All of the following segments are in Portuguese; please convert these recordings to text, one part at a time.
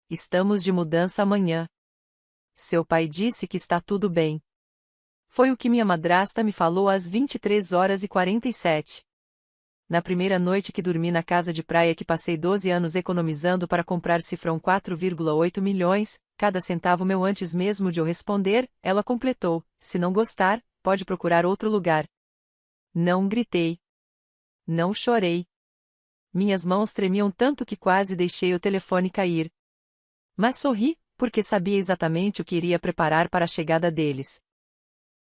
Estamos de mudança amanhã. Seu pai disse que está tudo bem. Foi o que minha madrasta me falou às 23h47. Na primeira noite que dormi na casa de praia que passei 12 anos economizando para comprar cifrão 4,8 milhões, cada centavo meu antes mesmo de eu responder, ela completou: se não gostar, pode procurar outro lugar. Não gritei. Não chorei. Minhas mãos tremiam tanto que quase deixei o telefone cair. Mas sorri, porque sabia exatamente o que iria preparar para a chegada deles.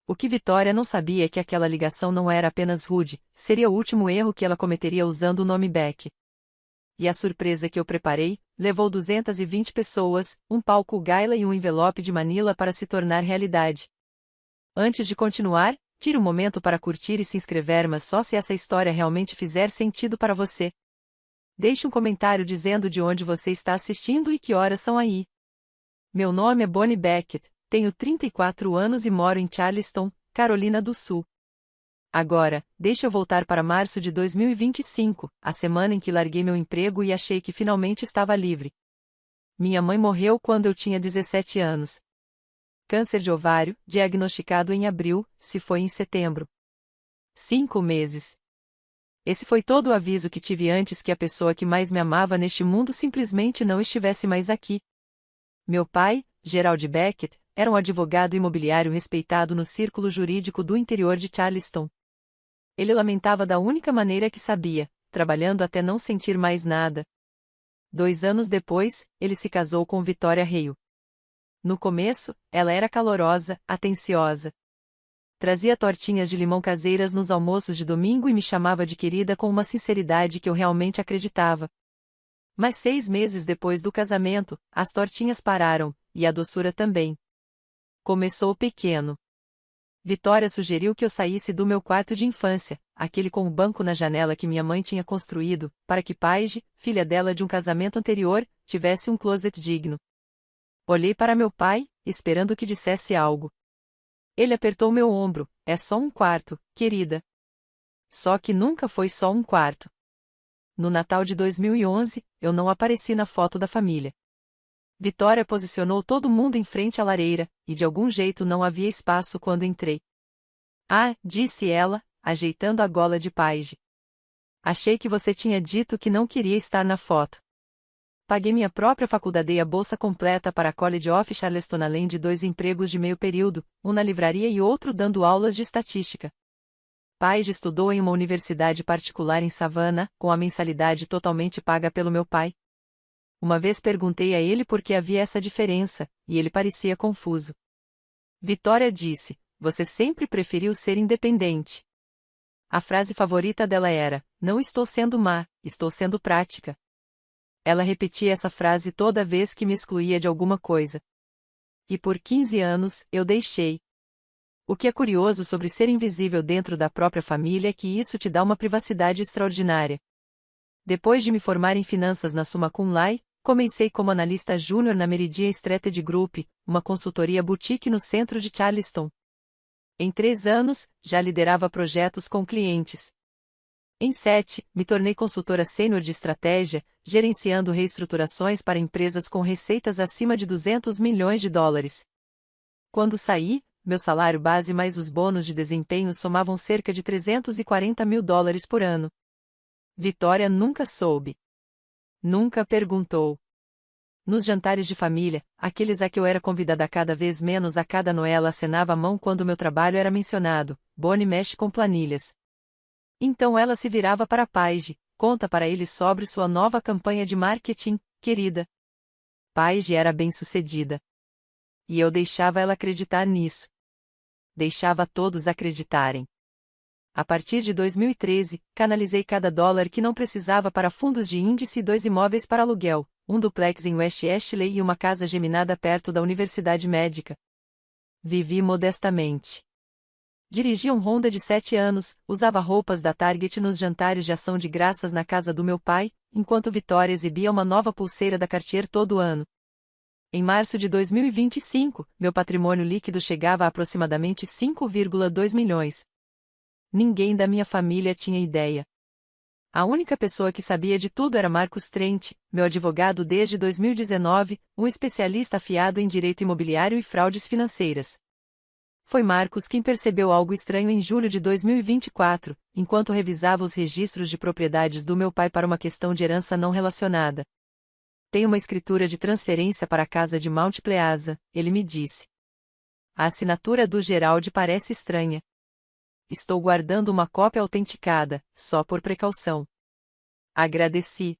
O que Vitória não sabia é que aquela ligação não era apenas rude, seria o último erro que ela cometeria usando o nome Beck. E a surpresa que eu preparei, levou 220 pessoas, um palco gaila e um envelope de Manila para se tornar realidade. Antes de continuar, tire um momento para curtir e se inscrever, mas só se essa história realmente fizer sentido para você. Deixe um comentário dizendo de onde você está assistindo e que horas são aí. Meu nome é Bonnie Beckett, tenho 34 anos e moro em Charleston, Carolina do Sul. Agora, deixa eu voltar para março de 2025, a semana em que larguei meu emprego e achei que finalmente estava livre. Minha mãe morreu quando eu tinha 17 anos. Câncer de ovário, diagnosticado em abril, se foi em setembro. 5 meses. Esse foi todo o aviso que tive antes que a pessoa que mais me amava neste mundo simplesmente não estivesse mais aqui. Meu pai, Gerald Beckett, era um advogado imobiliário respeitado no círculo jurídico do interior de Charleston. Ele lamentava da única maneira que sabia, trabalhando até não sentir mais nada. 2 anos depois, ele se casou com Vitória Hale. No começo, ela era calorosa, atenciosa. Trazia tortinhas de limão caseiras nos almoços de domingo e me chamava de querida com uma sinceridade que eu realmente acreditava. Mas 6 meses depois do casamento, as tortinhas pararam, e a doçura também. Começou pequeno. Vitória sugeriu que eu saísse do meu quarto de infância, aquele com o banco na janela que minha mãe tinha construído, para que Paige, filha dela de um casamento anterior, tivesse um closet digno. Olhei para meu pai, esperando que dissesse algo. Ele apertou meu ombro: é só um quarto, querida. Só que nunca foi só um quarto. No Natal de 2011, eu não apareci na foto da família. Vitória posicionou todo mundo em frente à lareira, e de algum jeito não havia espaço quando entrei. Ah, disse ela, ajeitando a gola de Paige. Achei que você tinha dito que não queria estar na foto. Paguei minha própria faculdade e a bolsa completa para a College of Charleston, além de 2 empregos de meio período, um na livraria e outro dando aulas de estatística. Paige estudou em uma universidade particular em Savannah, com a mensalidade totalmente paga pelo meu pai. Uma vez perguntei a ele por que havia essa diferença, e ele parecia confuso. Vitória disse: você sempre preferiu ser independente. A frase favorita dela era: não estou sendo má, estou sendo prática. Ela repetia essa frase toda vez que me excluía de alguma coisa. E por 15 anos, eu deixei. O que é curioso sobre ser invisível dentro da própria família é que isso te dá uma privacidade extraordinária. Depois de me formar em finanças na Summa Cum Laude, comecei como analista júnior na Meridian Strategy Group, uma consultoria boutique no centro de Charleston. Em 3 anos, já liderava projetos com clientes. Em 7, me tornei consultora sênior de estratégia, gerenciando reestruturações para empresas com receitas acima de $200 milhões. Quando saí, meu salário base mais os bônus de desempenho somavam cerca de $340 mil por ano. Vitória nunca soube. Nunca perguntou. Nos jantares de família, aqueles a que eu era convidada cada vez menos a cada Noel, acenava a mão quando meu trabalho era mencionado: Bonnie mexe com planilhas. Então ela se virava para Paige: conta para ele sobre sua nova campanha de marketing, querida. Paige era bem-sucedida. E eu deixava ela acreditar nisso. Deixava todos acreditarem. A partir de 2013, canalizei cada dólar que não precisava para fundos de índice e 2 imóveis para aluguel, um duplex em West Ashley e uma casa geminada perto da Universidade Médica. Vivi modestamente. Dirigia um Honda de 7 anos, usava roupas da Target nos jantares de ação de graças na casa do meu pai, enquanto Vitória exibia uma nova pulseira da Cartier todo ano. Em março de 2025, meu patrimônio líquido chegava a aproximadamente 5,2 milhões. Ninguém da minha família tinha ideia. A única pessoa que sabia de tudo era Marcos Trent, meu advogado desde 2019, um especialista afiado em direito imobiliário e fraudes financeiras. Foi Marcos quem percebeu algo estranho em julho de 2024, enquanto revisava os registros de propriedades do meu pai para uma questão de herança não relacionada. Tem uma escritura de transferência para a casa de Mount Pleasant, ele me disse. A assinatura do Gerald parece estranha. Estou guardando uma cópia autenticada, só por precaução. Agradeci.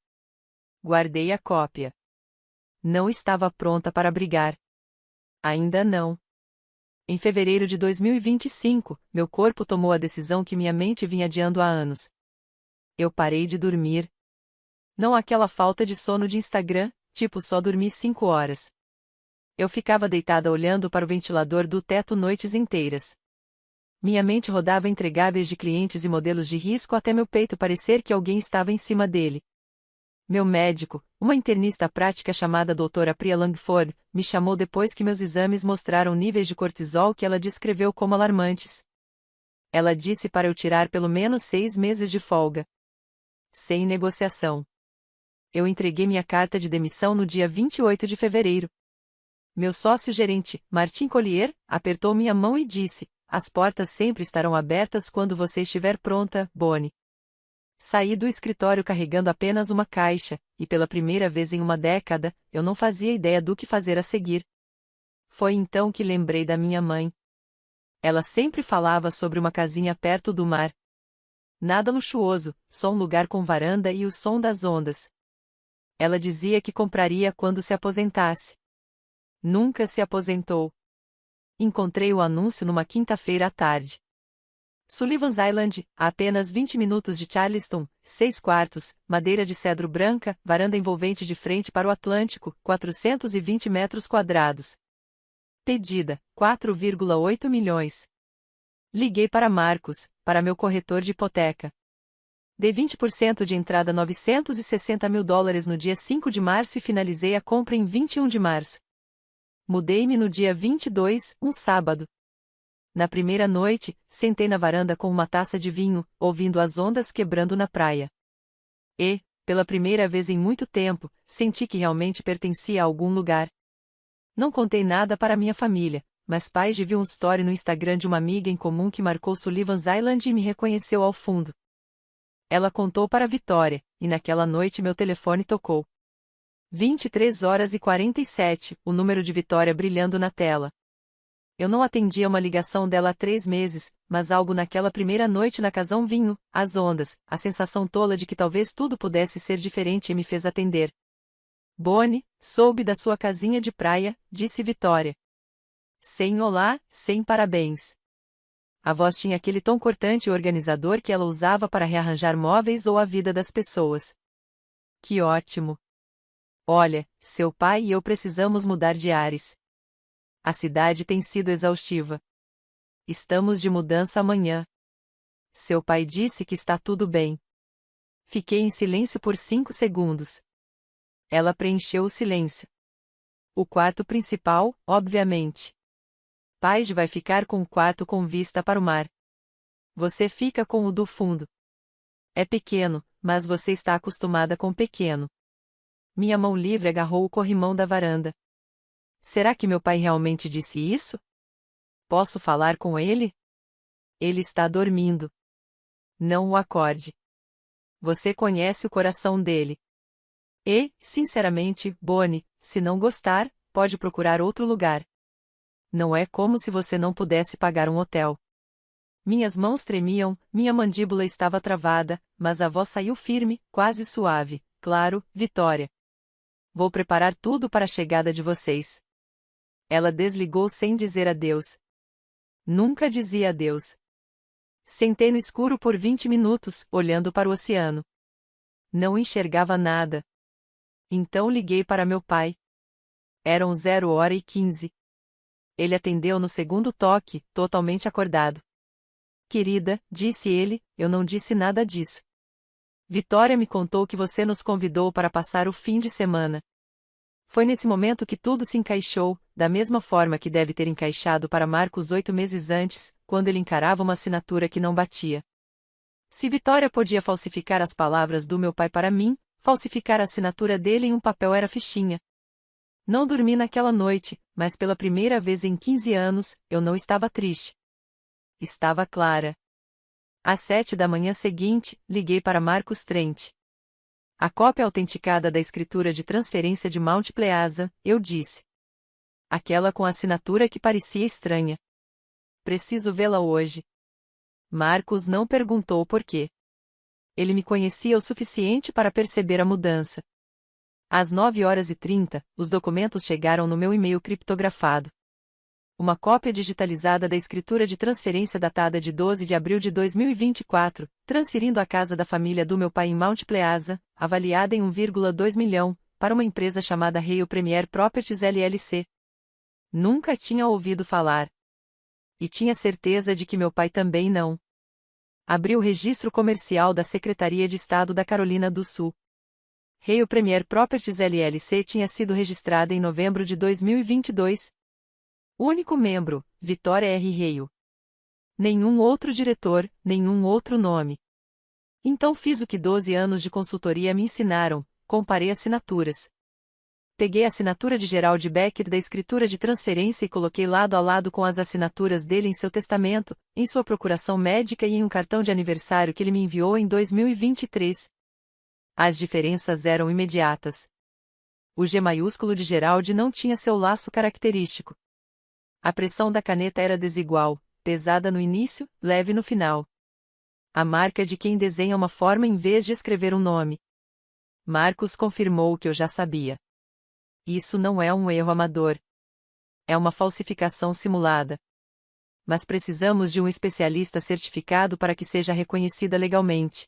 Guardei a cópia. Não estava pronta para brigar. Ainda não. Em fevereiro de 2025, meu corpo tomou a decisão que minha mente vinha adiando há anos. Eu parei de dormir. Não aquela falta de sono de Instagram, tipo só dormi 5 horas. Eu ficava deitada olhando para o ventilador do teto noites inteiras. Minha mente rodava entregáveis de clientes e modelos de risco até meu peito parecer que alguém estava em cima dele. Meu médico, uma internista prática chamada doutora Priya Langford, me chamou depois que meus exames mostraram níveis de cortisol que ela descreveu como alarmantes. Ela disse para eu tirar pelo menos 6 meses de folga. Sem negociação. Eu entreguei minha carta de demissão no dia 28 de fevereiro. Meu sócio-gerente, Martin Collier, apertou minha mão e disse: as portas sempre estarão abertas quando você estiver pronta, Bonnie. Saí do escritório carregando apenas uma caixa, e pela primeira vez em uma década, eu não fazia ideia do que fazer a seguir. Foi então que lembrei da minha mãe. Ela sempre falava sobre uma casinha perto do mar. Nada luxuoso, só um lugar com varanda e o som das ondas. Ela dizia que compraria quando se aposentasse. Nunca se aposentou. Encontrei o anúncio numa quinta-feira à tarde. Sullivan's Island, a apenas 20 minutos de Charleston, 6 quartos, madeira de cedro branca, varanda envolvente de frente para o Atlântico, 420 metros quadrados. Pedida, 4,8 milhões. Liguei para Marcos, para meu corretor de hipoteca. Dei 20% de entrada $960 mil no dia 5 de março e finalizei a compra em 21 de março. Mudei-me no dia 22, um sábado. Na primeira noite, sentei na varanda com uma taça de vinho, ouvindo as ondas quebrando na praia. E, pela primeira vez em muito tempo, senti que realmente pertencia a algum lugar. Não contei nada para minha família, mas Paige viu um story no Instagram de uma amiga em comum que marcou Sullivan's Island e me reconheceu ao fundo. Ela contou para Vitória, e naquela noite meu telefone tocou. 23h47, o número de Vitória brilhando na tela. Eu não atendia uma ligação dela há 3 meses, mas algo naquela primeira noite na Casão Vinho, as ondas, a sensação tola de que talvez tudo pudesse ser diferente me fez atender. Bonnie, soube da sua casinha de praia, disse Vitória. Sem olá, sem parabéns. A voz tinha aquele tom cortante e organizador que ela usava para rearranjar móveis ou a vida das pessoas. Que ótimo! Olha, seu pai e eu precisamos mudar de ares. A cidade tem sido exaustiva. Estamos de mudança amanhã. Seu pai disse que está tudo bem. Fiquei em silêncio por 5 segundos. Ela preencheu o silêncio. O quarto principal, obviamente. Paige vai ficar com o quarto com vista para o mar. Você fica com o do fundo. É pequeno, mas você está acostumada com pequeno. Minha mão livre agarrou o corrimão da varanda. Será que meu pai realmente disse isso? Posso falar com ele? Ele está dormindo. Não o acorde. Você conhece o coração dele. E, sinceramente, Bonnie, se não gostar, pode procurar outro lugar. Não é como se você não pudesse pagar um hotel. Minhas mãos tremiam, minha mandíbula estava travada, mas a voz saiu firme, quase suave. Claro, Vitória. Vou preparar tudo para a chegada de vocês. Ela desligou sem dizer adeus. Nunca dizia adeus. Sentei no escuro por 20 minutos, olhando para o oceano. Não enxergava nada. Então liguei para meu pai. Eram 0h15. Ele atendeu no segundo toque, totalmente acordado. Querida, disse ele, eu não disse nada disso. Vitória me contou que você nos convidou para passar o fim de semana. Foi nesse momento que tudo se encaixou, da mesma forma que deve ter encaixado para Marcos 8 meses antes, quando ele encarava uma assinatura que não batia. Se Vitória podia falsificar as palavras do meu pai para mim, falsificar a assinatura dele em um papel era fichinha. Não dormi naquela noite, mas pela primeira vez em 15 anos, eu não estava triste. Estava clara. Às 7 da manhã seguinte, liguei para Marcus Trent. A cópia autenticada da escritura de transferência de Mount Pleasant, eu disse. Aquela com assinatura que parecia estranha. Preciso vê-la hoje. Marcus não perguntou por quê. Ele me conhecia o suficiente para perceber a mudança. Às 9h30, os documentos chegaram no meu e-mail criptografado. Uma cópia digitalizada da escritura de transferência datada de 12 de abril de 2024, transferindo a casa da família do meu pai em Mount Pleasant, avaliada em 1,2 milhão, para uma empresa chamada Rio Premier Properties LLC. Nunca tinha ouvido falar. E tinha certeza de que meu pai também não. Abri o registro comercial da Secretaria de Estado da Carolina do Sul. Rio Premier Properties LLC tinha sido registrada em novembro de 2022. Único membro, Vitória R. Reio. Nenhum outro diretor, nenhum outro nome. Então fiz o que 12 anos de consultoria me ensinaram, comparei assinaturas. Peguei a assinatura de Gerald Becker da escritura de transferência e coloquei lado a lado com as assinaturas dele em seu testamento, em sua procuração médica e em um cartão de aniversário que ele me enviou em 2023. As diferenças eram imediatas. O G maiúsculo de Gerald não tinha seu laço característico. A pressão da caneta era desigual, pesada no início, leve no final. A marca de quem desenha uma forma em vez de escrever um nome. Marcus confirmou o que eu já sabia. Isso não é um erro amador. É uma falsificação simulada. Mas precisamos de um especialista certificado para que seja reconhecida legalmente.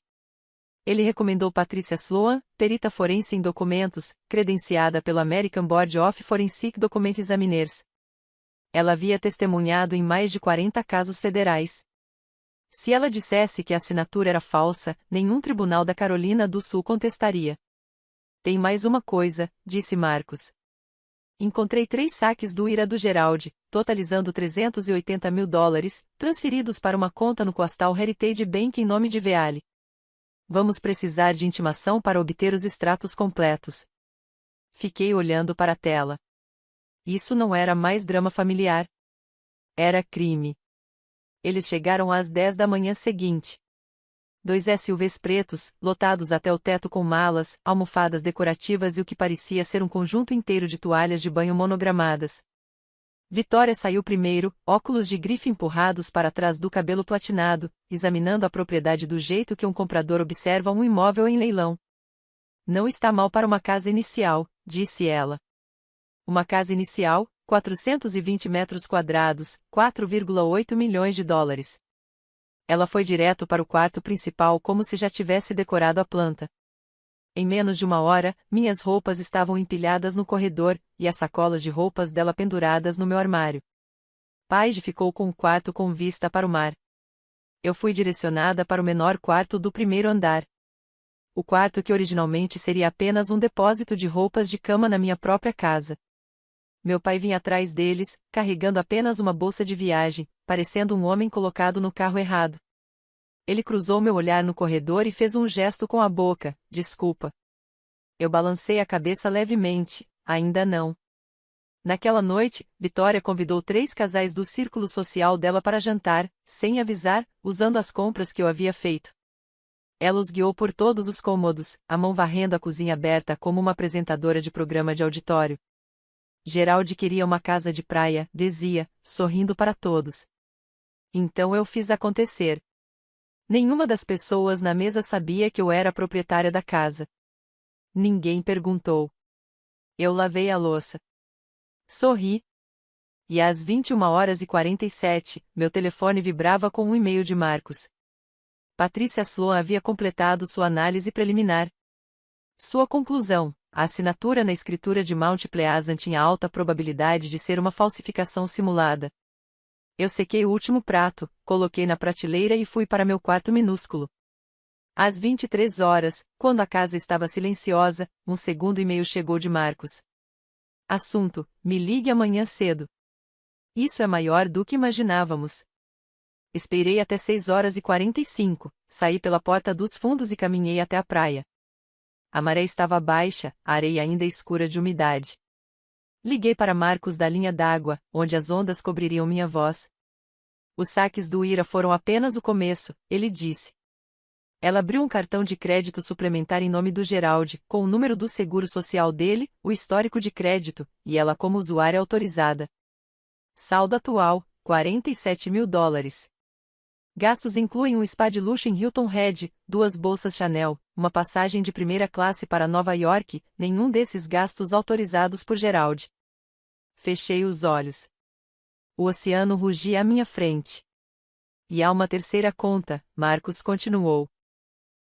Ele recomendou Patricia Sloan, perita forense em documentos, credenciada pelo American Board of Forensic Document Examiners. Ela havia testemunhado em mais de 40 casos federais. Se ela dissesse que a assinatura era falsa, nenhum tribunal da Carolina do Sul contestaria. Tem mais uma coisa, disse Marcus. Encontrei 3 saques do IRA do Gerald, totalizando $380 mil, transferidos para uma conta no Coastal Heritage Bank em nome de Veale. Vamos precisar de intimação para obter os extratos completos. Fiquei olhando para a tela. Isso não era mais drama familiar. Era crime. Eles chegaram às 10 da manhã seguinte. 2 SUVs pretos, lotados até o teto com malas, almofadas decorativas e o que parecia ser um conjunto inteiro de toalhas de banho monogramadas. Vitória saiu primeiro, óculos de grife empurrados para trás do cabelo platinado, examinando a propriedade do jeito que um comprador observa um imóvel em leilão. Não está mal para uma casa inicial, disse ela. Uma casa inicial, 420 metros quadrados, 4,8 milhões de dólares. Ela foi direto para o quarto principal como se já tivesse decorado a planta. Em menos de uma hora, minhas roupas estavam empilhadas no corredor, e as sacolas de roupas dela penduradas no meu armário. Paige ficou com o quarto com vista para o mar. Eu fui direcionada para o menor quarto do primeiro andar. O quarto que originalmente seria apenas um depósito de roupas de cama na minha própria casa. Meu pai vinha atrás deles, carregando apenas uma bolsa de viagem, parecendo um homem colocado no carro errado. Ele cruzou meu olhar no corredor e fez um gesto com a boca, desculpa. Eu balancei a cabeça levemente, ainda não. Naquela noite, Vitória convidou 3 casais do círculo social dela para jantar, sem avisar, usando as compras que eu havia feito. Ela os guiou por todos os cômodos, a mão varrendo a cozinha aberta como uma apresentadora de programa de auditório. Gerald queria uma casa de praia, dizia, sorrindo para todos. Então eu fiz acontecer. Nenhuma das pessoas na mesa sabia que eu era a proprietária da casa. Ninguém perguntou. Eu lavei a louça. Sorri. E às 21h47, meu telefone vibrava com um e-mail de Marcus. Patricia Sloan havia completado sua análise preliminar. Sua conclusão: a assinatura na escritura de Mount Pleasant tinha alta probabilidade de ser uma falsificação simulada. Eu sequei o último prato, coloquei na prateleira e fui para meu quarto minúsculo. Às 23h, quando a casa estava silenciosa, um segundo e-mail chegou de Marcus. Assunto: me ligue amanhã cedo. Isso é maior do que imaginávamos. Esperei até 6h45, saí pela porta dos fundos e caminhei até a praia. A maré estava baixa, a areia ainda escura de umidade. Liguei para Marcos da linha d'água, onde as ondas cobririam minha voz. Os saques do IRA foram apenas o começo, ele disse. Ela abriu um cartão de crédito suplementar em nome do Gerald, com o número do seguro social dele, o histórico de crédito, e ela como usuária autorizada. Saldo atual, $47.000. Gastos incluem um spa de luxo em Hilton Head, 2 bolsas Chanel, uma passagem de primeira classe para Nova York, nenhum desses gastos autorizados por Gerald. Fechei os olhos. O oceano rugia à minha frente. E há uma terceira conta, Marcos continuou.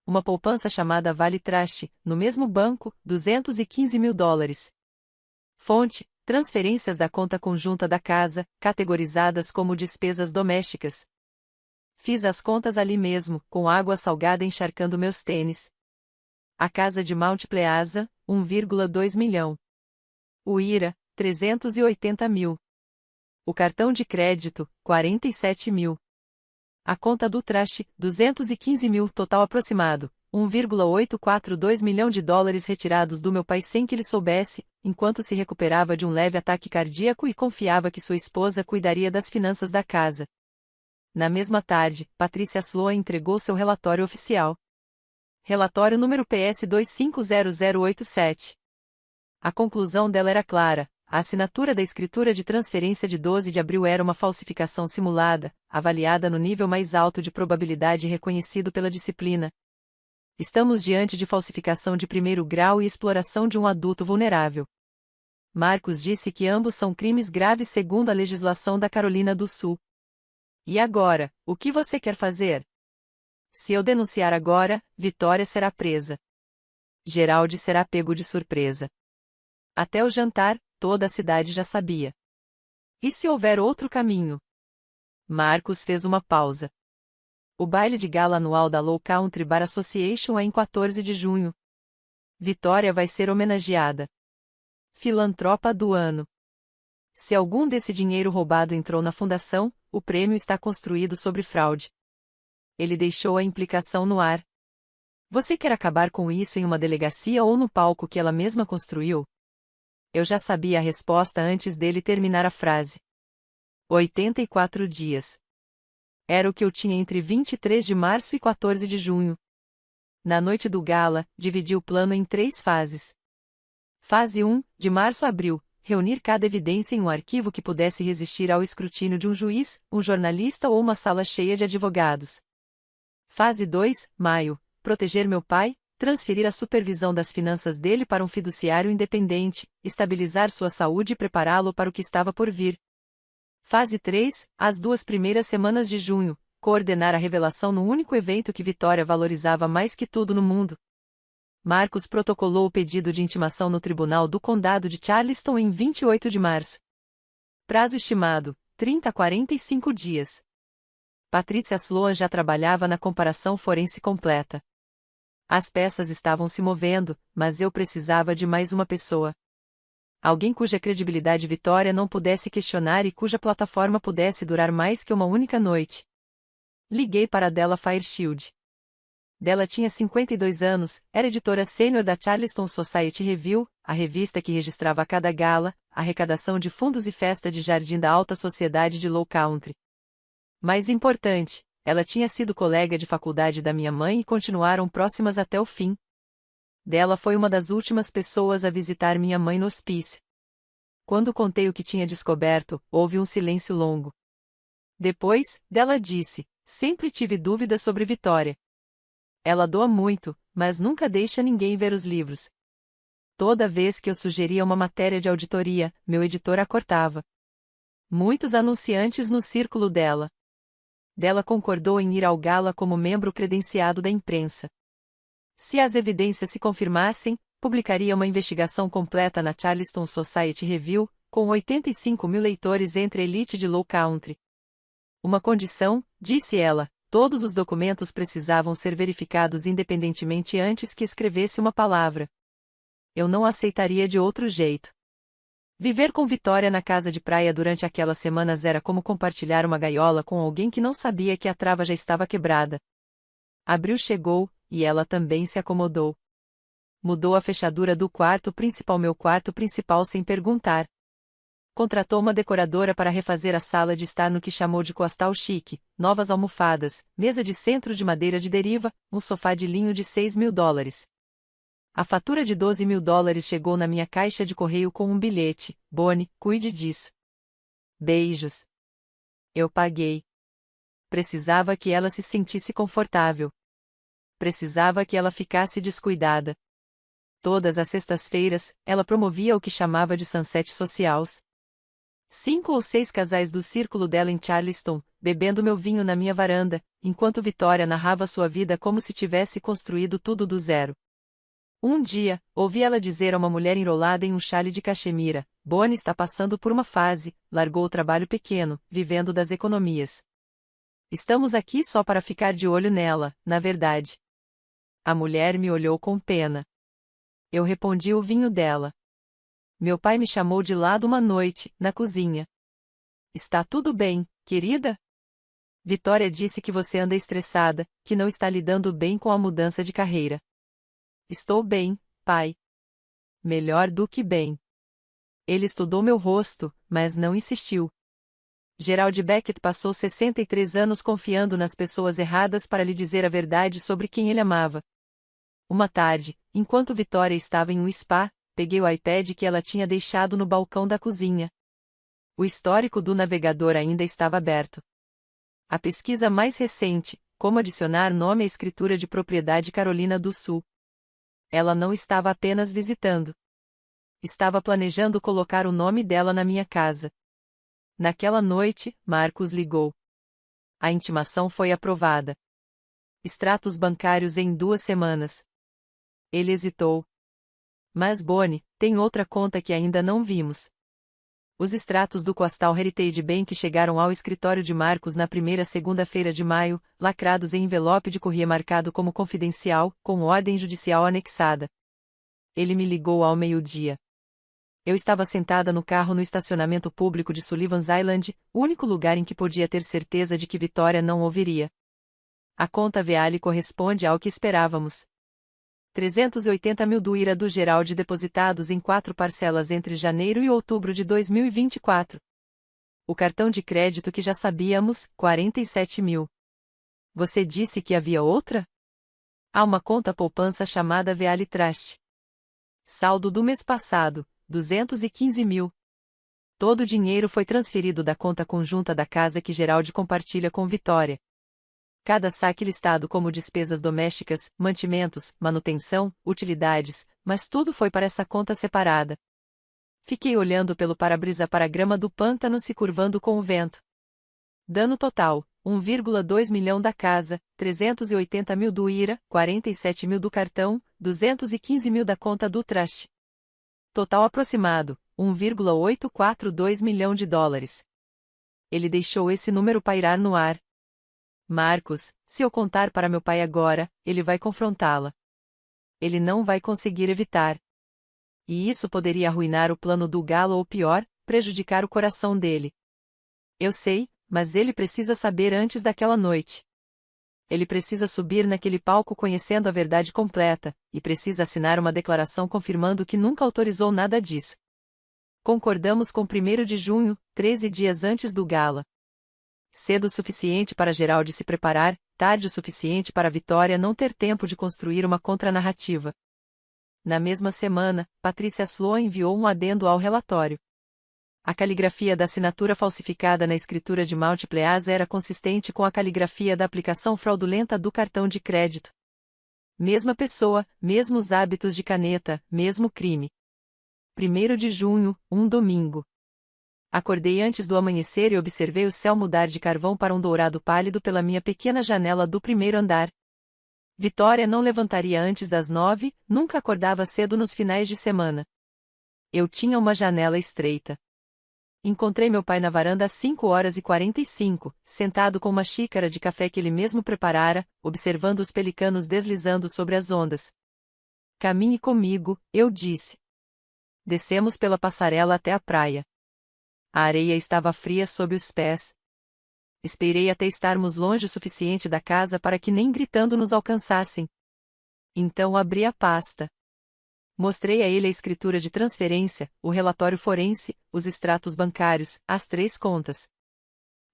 Uma poupança chamada Vale Trash, no mesmo banco, $215.000. Fonte, transferências da conta conjunta da casa, categorizadas como despesas domésticas. Fiz as contas ali mesmo, com água salgada encharcando meus tênis. A casa de Mount Pleasant, 1,2 milhão. O IRA, 380 mil. O cartão de crédito, 47 mil. A conta do Trash, 215 mil, total aproximado, 1,842 milhão de dólares retirados do meu pai sem que ele soubesse, enquanto se recuperava de um leve ataque cardíaco e confiava que sua esposa cuidaria das finanças da casa. Na mesma tarde, Patrícia Sloan entregou seu relatório oficial. Relatório número PS 250087. A conclusão dela era clara. A assinatura da escritura de transferência de 12 de abril era uma falsificação simulada, avaliada no nível mais alto de probabilidade reconhecido pela disciplina. Estamos diante de falsificação de primeiro grau e exploração de um adulto vulnerável. Marcos disse que ambos são crimes graves segundo a legislação da Carolina do Sul. E agora, o que você quer fazer? Se eu denunciar agora, Vitória será presa. Gerald será pego de surpresa. Até o jantar, toda a cidade já sabia. E se houver outro caminho? Marcos fez uma pausa. O baile de gala anual da Low Country Bar Association é em 14 de junho. Vitória vai ser homenageada. Filantropa do ano. Se algum desse dinheiro roubado entrou na fundação, o prêmio está construído sobre fraude. Ele deixou a implicação no ar. Você quer acabar com isso em uma delegacia ou no palco que ela mesma construiu? Eu já sabia a resposta antes dele terminar a frase. 84 dias. Era o que eu tinha entre 23 de março e 14 de junho. Na noite do gala, dividi o plano em 3 fases. Fase 1, de março a abril, reunir cada evidência em um arquivo que pudesse resistir ao escrutínio de um juiz, um jornalista ou uma sala cheia de advogados. Fase 2, maio, proteger meu pai, transferir a supervisão das finanças dele para um fiduciário independente, estabilizar sua saúde e prepará-lo para o que estava por vir. Fase 3, as 2 primeiras semanas de junho, coordenar a revelação no único evento que Vitória valorizava mais que tudo no mundo. Marcos protocolou o pedido de intimação no Tribunal do Condado de Charleston em 28 de março. Prazo estimado, 30 a 45 dias. Patrícia Sloan já trabalhava na comparação forense completa. As peças estavam se movendo, mas eu precisava de mais uma pessoa. Alguém cuja credibilidade Vitória não pudesse questionar e cuja plataforma pudesse durar mais que uma única noite. Liguei para Della Fairchild. Della tinha 52 anos, era editora sênior da Charleston Society Review, a revista que registrava a cada gala, arrecadação de fundos e festa de jardim da alta sociedade de Low Country. Mais importante, ela tinha sido colega de faculdade da minha mãe e continuaram próximas até o fim. Della foi uma das últimas pessoas a visitar minha mãe no hospício. Quando contei o que tinha descoberto, houve um silêncio longo. Depois, Della disse, sempre tive dúvidas sobre Vitória. Ela doa muito, mas nunca deixa ninguém ver os livros. Toda vez que eu sugeria uma matéria de auditoria, meu editor a cortava. Muitos anunciantes no círculo dela. Della concordou em ir ao gala como membro credenciado da imprensa. Se as evidências se confirmassem, publicaria uma investigação completa na Charleston Society Review, com 85 mil leitores entre a elite de Low Country. Uma condição, disse ela, todos os documentos precisavam ser verificados independentemente antes que escrevesse uma palavra. Eu não aceitaria de outro jeito. Viver com Vitória na casa de praia durante aquelas semanas era como compartilhar uma gaiola com alguém que não sabia que a trava já estava quebrada. Abril chegou, e ela também se acomodou. Mudou a fechadura do meu quarto principal sem perguntar. Contratou uma decoradora para refazer a sala de estar no que chamou de costal chique, novas almofadas, mesa de centro de madeira de deriva, um sofá de linho de $6.000. A fatura de $12.000 chegou na minha caixa de correio com um bilhete: Bonnie, cuide disso. Beijos. Eu paguei. Precisava que ela se sentisse confortável. Precisava que ela ficasse descuidada. Todas as sextas-feiras, ela promovia o que chamava de Sunset Socials. 5 ou 6 casais do círculo dela em Charleston, bebendo meu vinho na minha varanda, enquanto Vitória narrava sua vida como se tivesse construído tudo do zero. Um dia, ouvi ela dizer a uma mulher enrolada em um xale de cachemira: Bonnie está passando por uma fase, largou o trabalho pequeno, vivendo das economias. Estamos aqui só para ficar de olho nela, na verdade. A mulher me olhou com pena. Eu repondi o vinho dela. Meu pai me chamou de lado uma noite, na cozinha. Está tudo bem, querida? Vitória disse que você anda estressada, que não está lidando bem com a mudança de carreira. Estou bem, pai. Melhor do que bem. Ele estudou meu rosto, mas não insistiu. Gerald Beckett passou 63 anos confiando nas pessoas erradas para lhe dizer a verdade sobre quem ele amava. Uma tarde, enquanto Vitória estava em um spa, peguei o iPad que ela tinha deixado no balcão da cozinha. O histórico do navegador ainda estava aberto. A pesquisa mais recente, como adicionar nome à escritura de propriedade Carolina do Sul. Ela não estava apenas visitando. Estava planejando colocar o nome dela na minha casa. Naquela noite, Marcos ligou. A intimação foi aprovada. Extratos bancários em 2 semanas. Ele hesitou. Mas Bonnie, tem outra conta que ainda não vimos. Os extratos do Coastal Heritage Bank chegaram ao escritório de Marcos na primeira segunda-feira de maio, lacrados em envelope de correio marcado como confidencial, com ordem judicial anexada. Ele me ligou ao meio-dia. Eu estava sentada no carro no estacionamento público de Sullivan's Island, o único lugar em que podia ter certeza de que Vitória não ouviria. A conta Veale corresponde ao que esperávamos. 380 mil do IRA do Gerald depositados em 4 parcelas entre janeiro e outubro de 2024. O cartão de crédito que já sabíamos, 47 mil. Você disse que havia outra? Há uma conta poupança chamada Veale Trust. Saldo do mês passado, 215 mil. Todo o dinheiro foi transferido da conta conjunta da casa que Gerald compartilha com Vitória. Cada saque listado como despesas domésticas, mantimentos, manutenção, utilidades, mas tudo foi para essa conta separada. Fiquei olhando pelo para-brisa para a grama do pântano se curvando com o vento. Dano total: 1,2 milhão da casa, 380 mil do IRA, 47 mil do cartão, 215 mil da conta do Trust. Total aproximado: 1,842 milhão de dólares. Ele deixou esse número pairar no ar. Marcos, se eu contar para meu pai agora, ele vai confrontá-la. Ele não vai conseguir evitar. E isso poderia arruinar o plano do galo ou pior, prejudicar o coração dele. Eu sei, mas ele precisa saber antes daquela noite. Ele precisa subir naquele palco conhecendo a verdade completa, e precisa assinar uma declaração confirmando que nunca autorizou nada disso. Concordamos com 1º de junho, 13 dias antes do gala. Cedo o suficiente para Gerald se preparar, tarde o suficiente para Vitória não ter tempo de construir uma contranarrativa. Na mesma semana, Patrícia Sloan enviou um adendo ao relatório. A caligrafia da assinatura falsificada na escritura de Multipleas era consistente com a caligrafia da aplicação fraudulenta do cartão de crédito. Mesma pessoa, mesmos hábitos de caneta, mesmo crime. 1º de junho, um domingo. Acordei antes do amanhecer e observei o céu mudar de carvão para um dourado pálido pela minha pequena janela do 1º andar. Vitória não levantaria antes das 9, nunca acordava cedo nos finais de semana. Eu tinha uma janela estreita. Encontrei meu pai na varanda às 5h45, sentado com uma xícara de café que ele mesmo preparara, observando os pelicanos deslizando sobre as ondas. Caminhe comigo, eu disse. Descemos pela passarela até a praia. A areia estava fria sob os pés. Esperei até estarmos longe o suficiente da casa para que nem gritando nos alcançassem. Então abri a pasta. Mostrei a ele a escritura de transferência, o relatório forense, os extratos bancários, as 3 contas.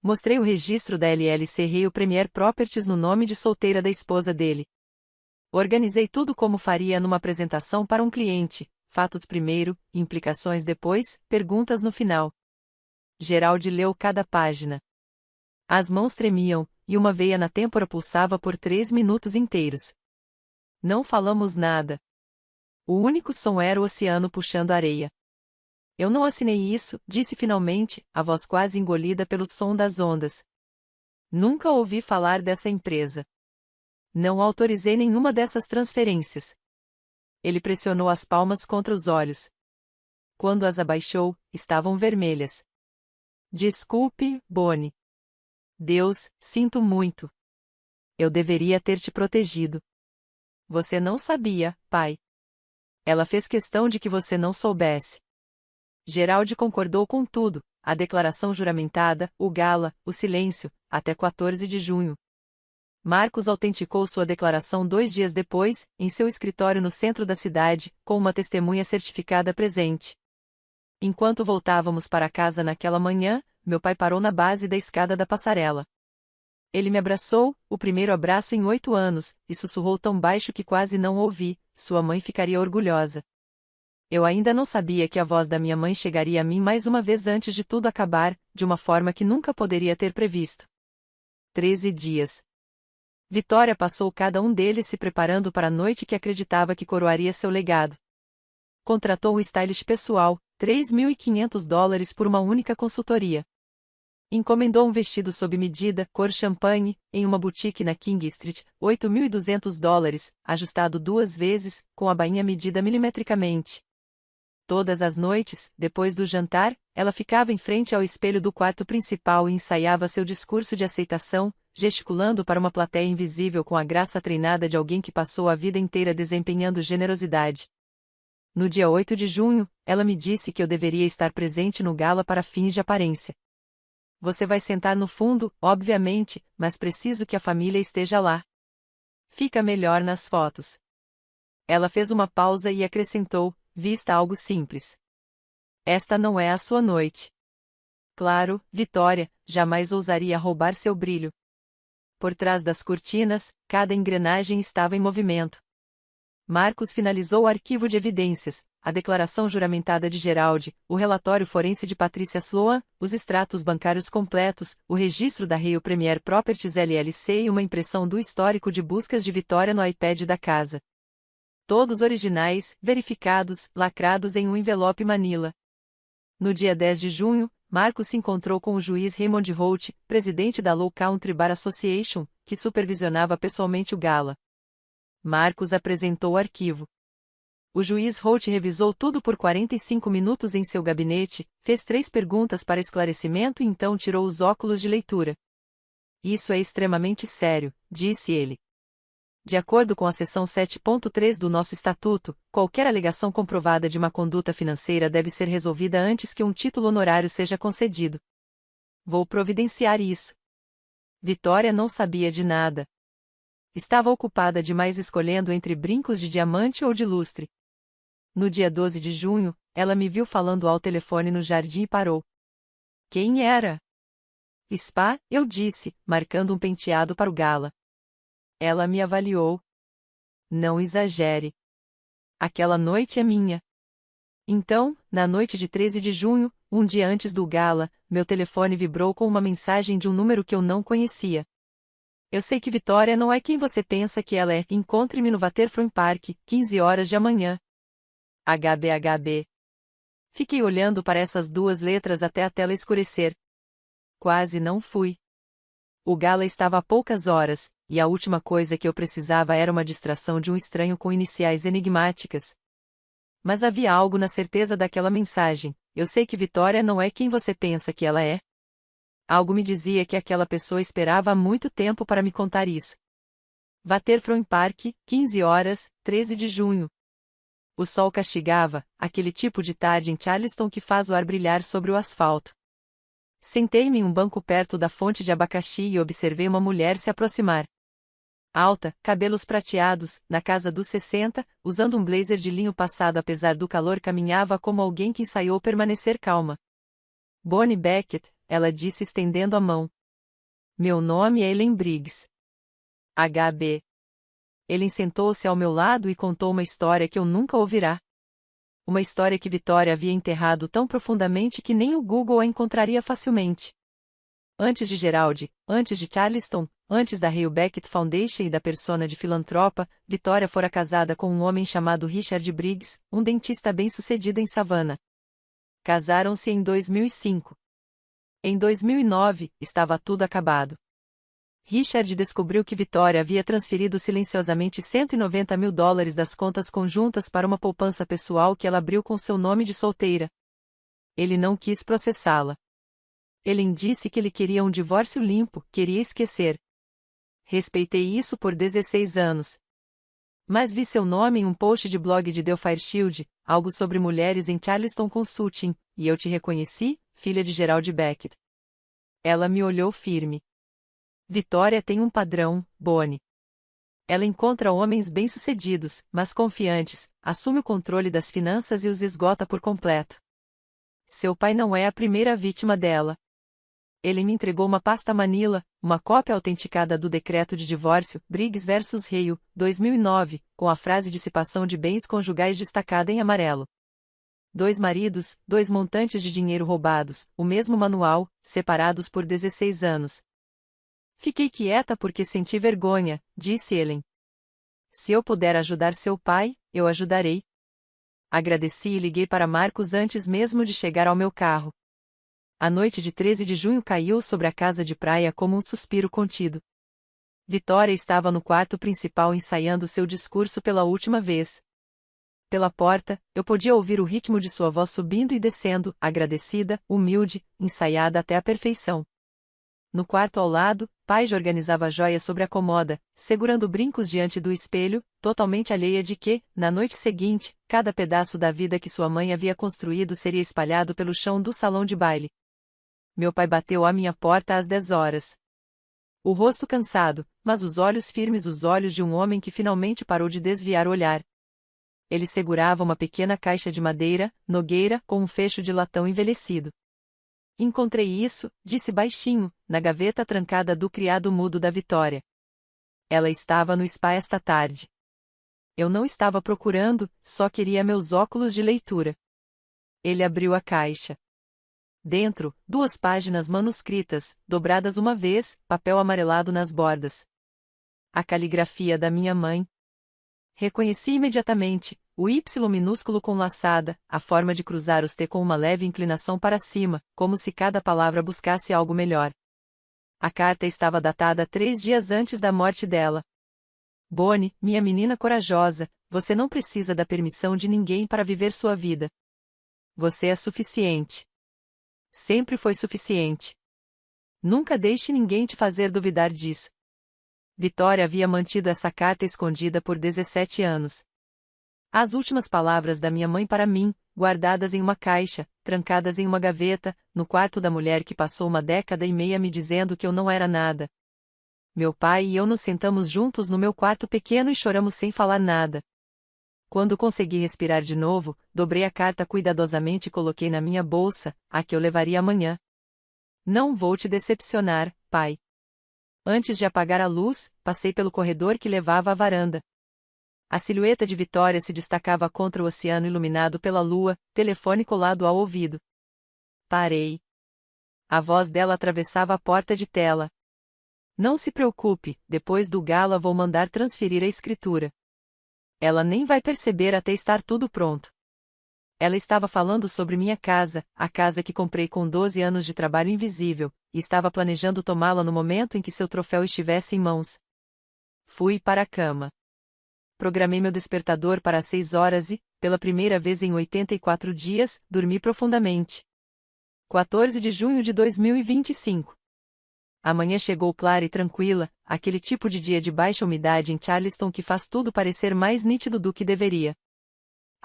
Mostrei o registro da LLC Rio Premier Properties no nome de solteira da esposa dele. Organizei tudo como faria numa apresentação para um cliente, fatos primeiro, implicações depois, perguntas no final. Geraldi leu cada página. As mãos tremiam, e uma veia na têmpora pulsava por 3 minutos inteiros. Não falamos nada. O único som era o oceano puxando areia. Eu não assinei isso, disse finalmente, a voz quase engolida pelo som das ondas. Nunca ouvi falar dessa empresa. Não autorizei nenhuma dessas transferências. Ele pressionou as palmas contra os olhos. Quando as abaixou, estavam vermelhas. Desculpe, Bonnie. Deus, sinto muito. Eu deveria ter te protegido. Você não sabia, pai. Ela fez questão de que você não soubesse. Geraldi concordou com tudo, a declaração juramentada, o gala, o silêncio, até 14 de junho. Marcos autenticou sua declaração 2 dias depois, em seu escritório no centro da cidade, com uma testemunha certificada presente. Enquanto voltávamos para casa naquela manhã, meu pai parou na base da escada da passarela. Ele me abraçou, o primeiro abraço em 8 anos, e sussurrou tão baixo que quase não ouvi, sua mãe ficaria orgulhosa. Eu ainda não sabia que a voz da minha mãe chegaria a mim mais uma vez antes de tudo acabar, de uma forma que nunca poderia ter previsto. 13 dias. Vitória passou cada um deles se preparando para a noite que acreditava que coroaria seu legado. Contratou um stylist pessoal, $3.500 por uma única consultoria. Encomendou um vestido sob medida, cor champanhe, em uma boutique na King Street, $8.200, ajustado 2 vezes, com a bainha medida milimetricamente. Todas as noites, depois do jantar, ela ficava em frente ao espelho do quarto principal e ensaiava seu discurso de aceitação, gesticulando para uma plateia invisível com a graça treinada de alguém que passou a vida inteira desempenhando generosidade. No dia 8 de junho, ela me disse que eu deveria estar presente no gala para fins de aparência. Você vai sentar no fundo, obviamente, mas preciso que a família esteja lá. Fica melhor nas fotos. Ela fez uma pausa e acrescentou, vista algo simples. Esta não é a sua noite. Claro, Vitória, jamais ousaria roubar seu brilho. Por trás das cortinas, cada engrenagem estava em movimento. Marcos finalizou o arquivo de evidências, a declaração juramentada de Geraldi, o relatório forense de Patrícia Sloan, os extratos bancários completos, o registro da Rio Premier Properties LLC e uma impressão do histórico de buscas de Vitória no iPad da casa. Todos originais, verificados, lacrados em um envelope Manila. No dia 10 de junho, Marcos se encontrou com o juiz Raymond Holt, presidente da Low Country Bar Association, que supervisionava pessoalmente o gala. Marcos apresentou o arquivo. O juiz Holt revisou tudo por 45 minutos em seu gabinete, fez 3 perguntas para esclarecimento e então tirou os óculos de leitura. Isso é extremamente sério, disse ele. De acordo com a seção 7.3 do nosso estatuto, qualquer alegação comprovada de má conduta financeira deve ser resolvida antes que um título honorário seja concedido. Vou providenciar isso. Vitória não sabia de nada. Estava ocupada demais escolhendo entre brincos de diamante ou de lustre. No dia 12 de junho, ela me viu falando ao telefone no jardim e parou. Quem era? Spa, eu disse, marcando um penteado para o gala. Ela me avaliou. Não exagere. Aquela noite é minha. Então, na noite de 13 de junho, um dia antes do gala, meu telefone vibrou com uma mensagem de um número que eu não conhecia. Eu sei que Vitória não é quem você pensa que ela é. Encontre-me no Waterfront Park, 15 horas de amanhã. HBHB. Fiquei olhando para essas 2 letras até a tela escurecer. Quase não fui. O gala estava a poucas horas, e a última coisa que eu precisava era uma distração de um estranho com iniciais enigmáticas. Mas havia algo na certeza daquela mensagem. Eu sei que Vitória não é quem você pensa que ela é. Algo me dizia que aquela pessoa esperava há muito tempo para me contar isso. Waterfront Park, 15 horas, 13 de junho. O sol castigava, aquele tipo de tarde em Charleston que faz o ar brilhar sobre o asfalto. Sentei-me em um banco perto da fonte de abacaxi e observei uma mulher se aproximar. Alta, cabelos prateados, na casa dos 60, usando um blazer de linho passado apesar do calor caminhava como alguém que ensaiou permanecer calma. Bonnie Beckett, ela disse estendendo a mão. Meu nome é Ellen Briggs. HB. Ellen sentou-se ao meu lado e contou uma história que eu nunca ouvirá. Uma história que Victoria havia enterrado tão profundamente que nem o Google a encontraria facilmente. Antes de Gerald, antes de Charleston, antes da Hale Beckett Foundation e da persona de filantropa, Victoria fora casada com um homem chamado Richard Briggs, um dentista bem-sucedido em Savannah. Casaram-se em 2005. Em 2009, estava tudo acabado. Richard descobriu que Victoria havia transferido silenciosamente $190 mil das contas conjuntas para uma poupança pessoal que ela abriu com seu nome de solteira. Ele não quis processá-la. Ellen disse que ele queria um divórcio limpo, queria esquecer. Respeitei isso por 16 anos. Mas vi seu nome em um post de blog de Delphire Shield, algo sobre mulheres em Charleston Consulting, e eu te reconheci, filha de Gerald Beckett. Ela me olhou firme. Victoria tem um padrão, Bonnie. Ela encontra homens bem-sucedidos, mas confiantes, assume o controle das finanças e os esgota por completo. Seu pai não é a primeira vítima dela. Ele me entregou uma pasta Manila, uma cópia autenticada do decreto de divórcio, Briggs vs Hale, 2009, com a frase dissipação de bens conjugais destacada em amarelo. 2 maridos, 2 montantes de dinheiro roubados, o mesmo manual, separados por 16 anos. Fiquei quieta porque senti vergonha, disse Ellen. Se eu puder ajudar seu pai, eu ajudarei. Agradeci e liguei para Marcos antes mesmo de chegar ao meu carro. A noite de 13 de junho caiu sobre a casa de praia como um suspiro contido. Victoria estava no quarto principal ensaiando seu discurso pela última vez. Pela porta, eu podia ouvir o ritmo de sua voz subindo e descendo, agradecida, humilde, ensaiada até a perfeição. No quarto ao lado, Paige organizava joias sobre a comoda, segurando brincos diante do espelho, totalmente alheia de que, na noite seguinte, cada pedaço da vida que sua mãe havia construído seria espalhado pelo chão do salão de baile. Meu pai bateu à minha porta às 10 horas. O rosto cansado, mas os olhos firmes, os olhos de um homem que finalmente parou de desviar o olhar. Ele segurava uma pequena caixa de madeira, nogueira, com um fecho de latão envelhecido. Encontrei isso, disse baixinho, na gaveta trancada do criado mudo da Victoria. Ela estava no spa esta tarde. Eu não estava procurando, só queria meus óculos de leitura. Ele abriu a caixa. Dentro, 2 páginas manuscritas, dobradas uma vez, papel amarelado nas bordas. A caligrafia da minha mãe. Reconheci imediatamente, o Y minúsculo com laçada, a forma de cruzar os T com uma leve inclinação para cima, como se cada palavra buscasse algo melhor. A carta estava datada 3 dias antes da morte dela. Bonnie, minha menina corajosa, você não precisa da permissão de ninguém para viver sua vida. Você é suficiente. Sempre foi suficiente. Nunca deixe ninguém te fazer duvidar disso. Victoria havia mantido essa carta escondida por 17 anos. As últimas palavras da minha mãe para mim, guardadas em uma caixa, trancadas em uma gaveta, no quarto da mulher que passou 1 década e meia me dizendo que eu não era nada. Meu pai e eu nos sentamos juntos no meu quarto pequeno e choramos sem falar nada. Quando consegui respirar de novo, dobrei a carta cuidadosamente e coloquei na minha bolsa, a que eu levaria amanhã. Não vou te decepcionar, pai. Antes de apagar a luz, passei pelo corredor que levava à varanda. A silhueta de Victoria se destacava contra o oceano iluminado pela lua, telefone colado ao ouvido. Parei. A voz dela atravessava a porta de tela. Não se preocupe, depois do gala vou mandar transferir a escritura. Ela nem vai perceber até estar tudo pronto. Ela estava falando sobre minha casa, a casa que comprei com 12 anos de trabalho invisível, e estava planejando tomá-la no momento em que seu troféu estivesse em mãos. Fui para a cama. Programei meu despertador para as 6 horas e, pela primeira vez em 84 dias, dormi profundamente. 14 de junho de 2025. A manhã chegou clara e tranquila, aquele tipo de dia de baixa umidade em Charleston que faz tudo parecer mais nítido do que deveria.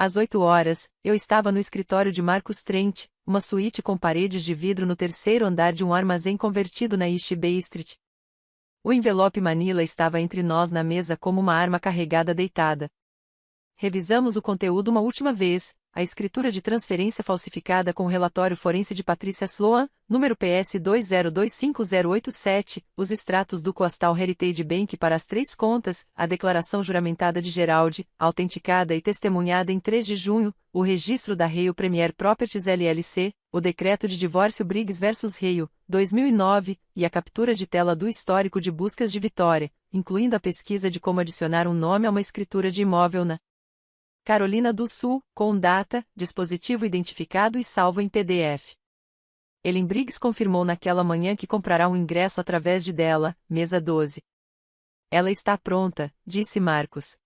Às 8 horas, eu estava no escritório de Marcus Trent, uma suíte com paredes de vidro no terceiro andar de um armazém convertido na East Bay Street. O envelope Manila estava entre nós na mesa como uma arma carregada deitada. Revisamos o conteúdo uma última vez, a escritura de transferência falsificada com o relatório forense de Patricia Sloan, número PS 2025087, os extratos do Coastal Heritage Bank para as 3 contas, a declaração juramentada de Geraldi, autenticada e testemunhada em 3 de junho, o registro da Rio Premier Properties LLC, o decreto de divórcio Briggs vs Rio, 2009, e a captura de tela do histórico de buscas de Vitória, incluindo a pesquisa de como adicionar um nome a uma escritura de imóvel na Carolina do Sul, com data, dispositivo identificado e salvo em PDF. Ellen Briggs confirmou naquela manhã que comprará um ingresso através de dela, mesa 12. Ela está pronta, disse Marcus.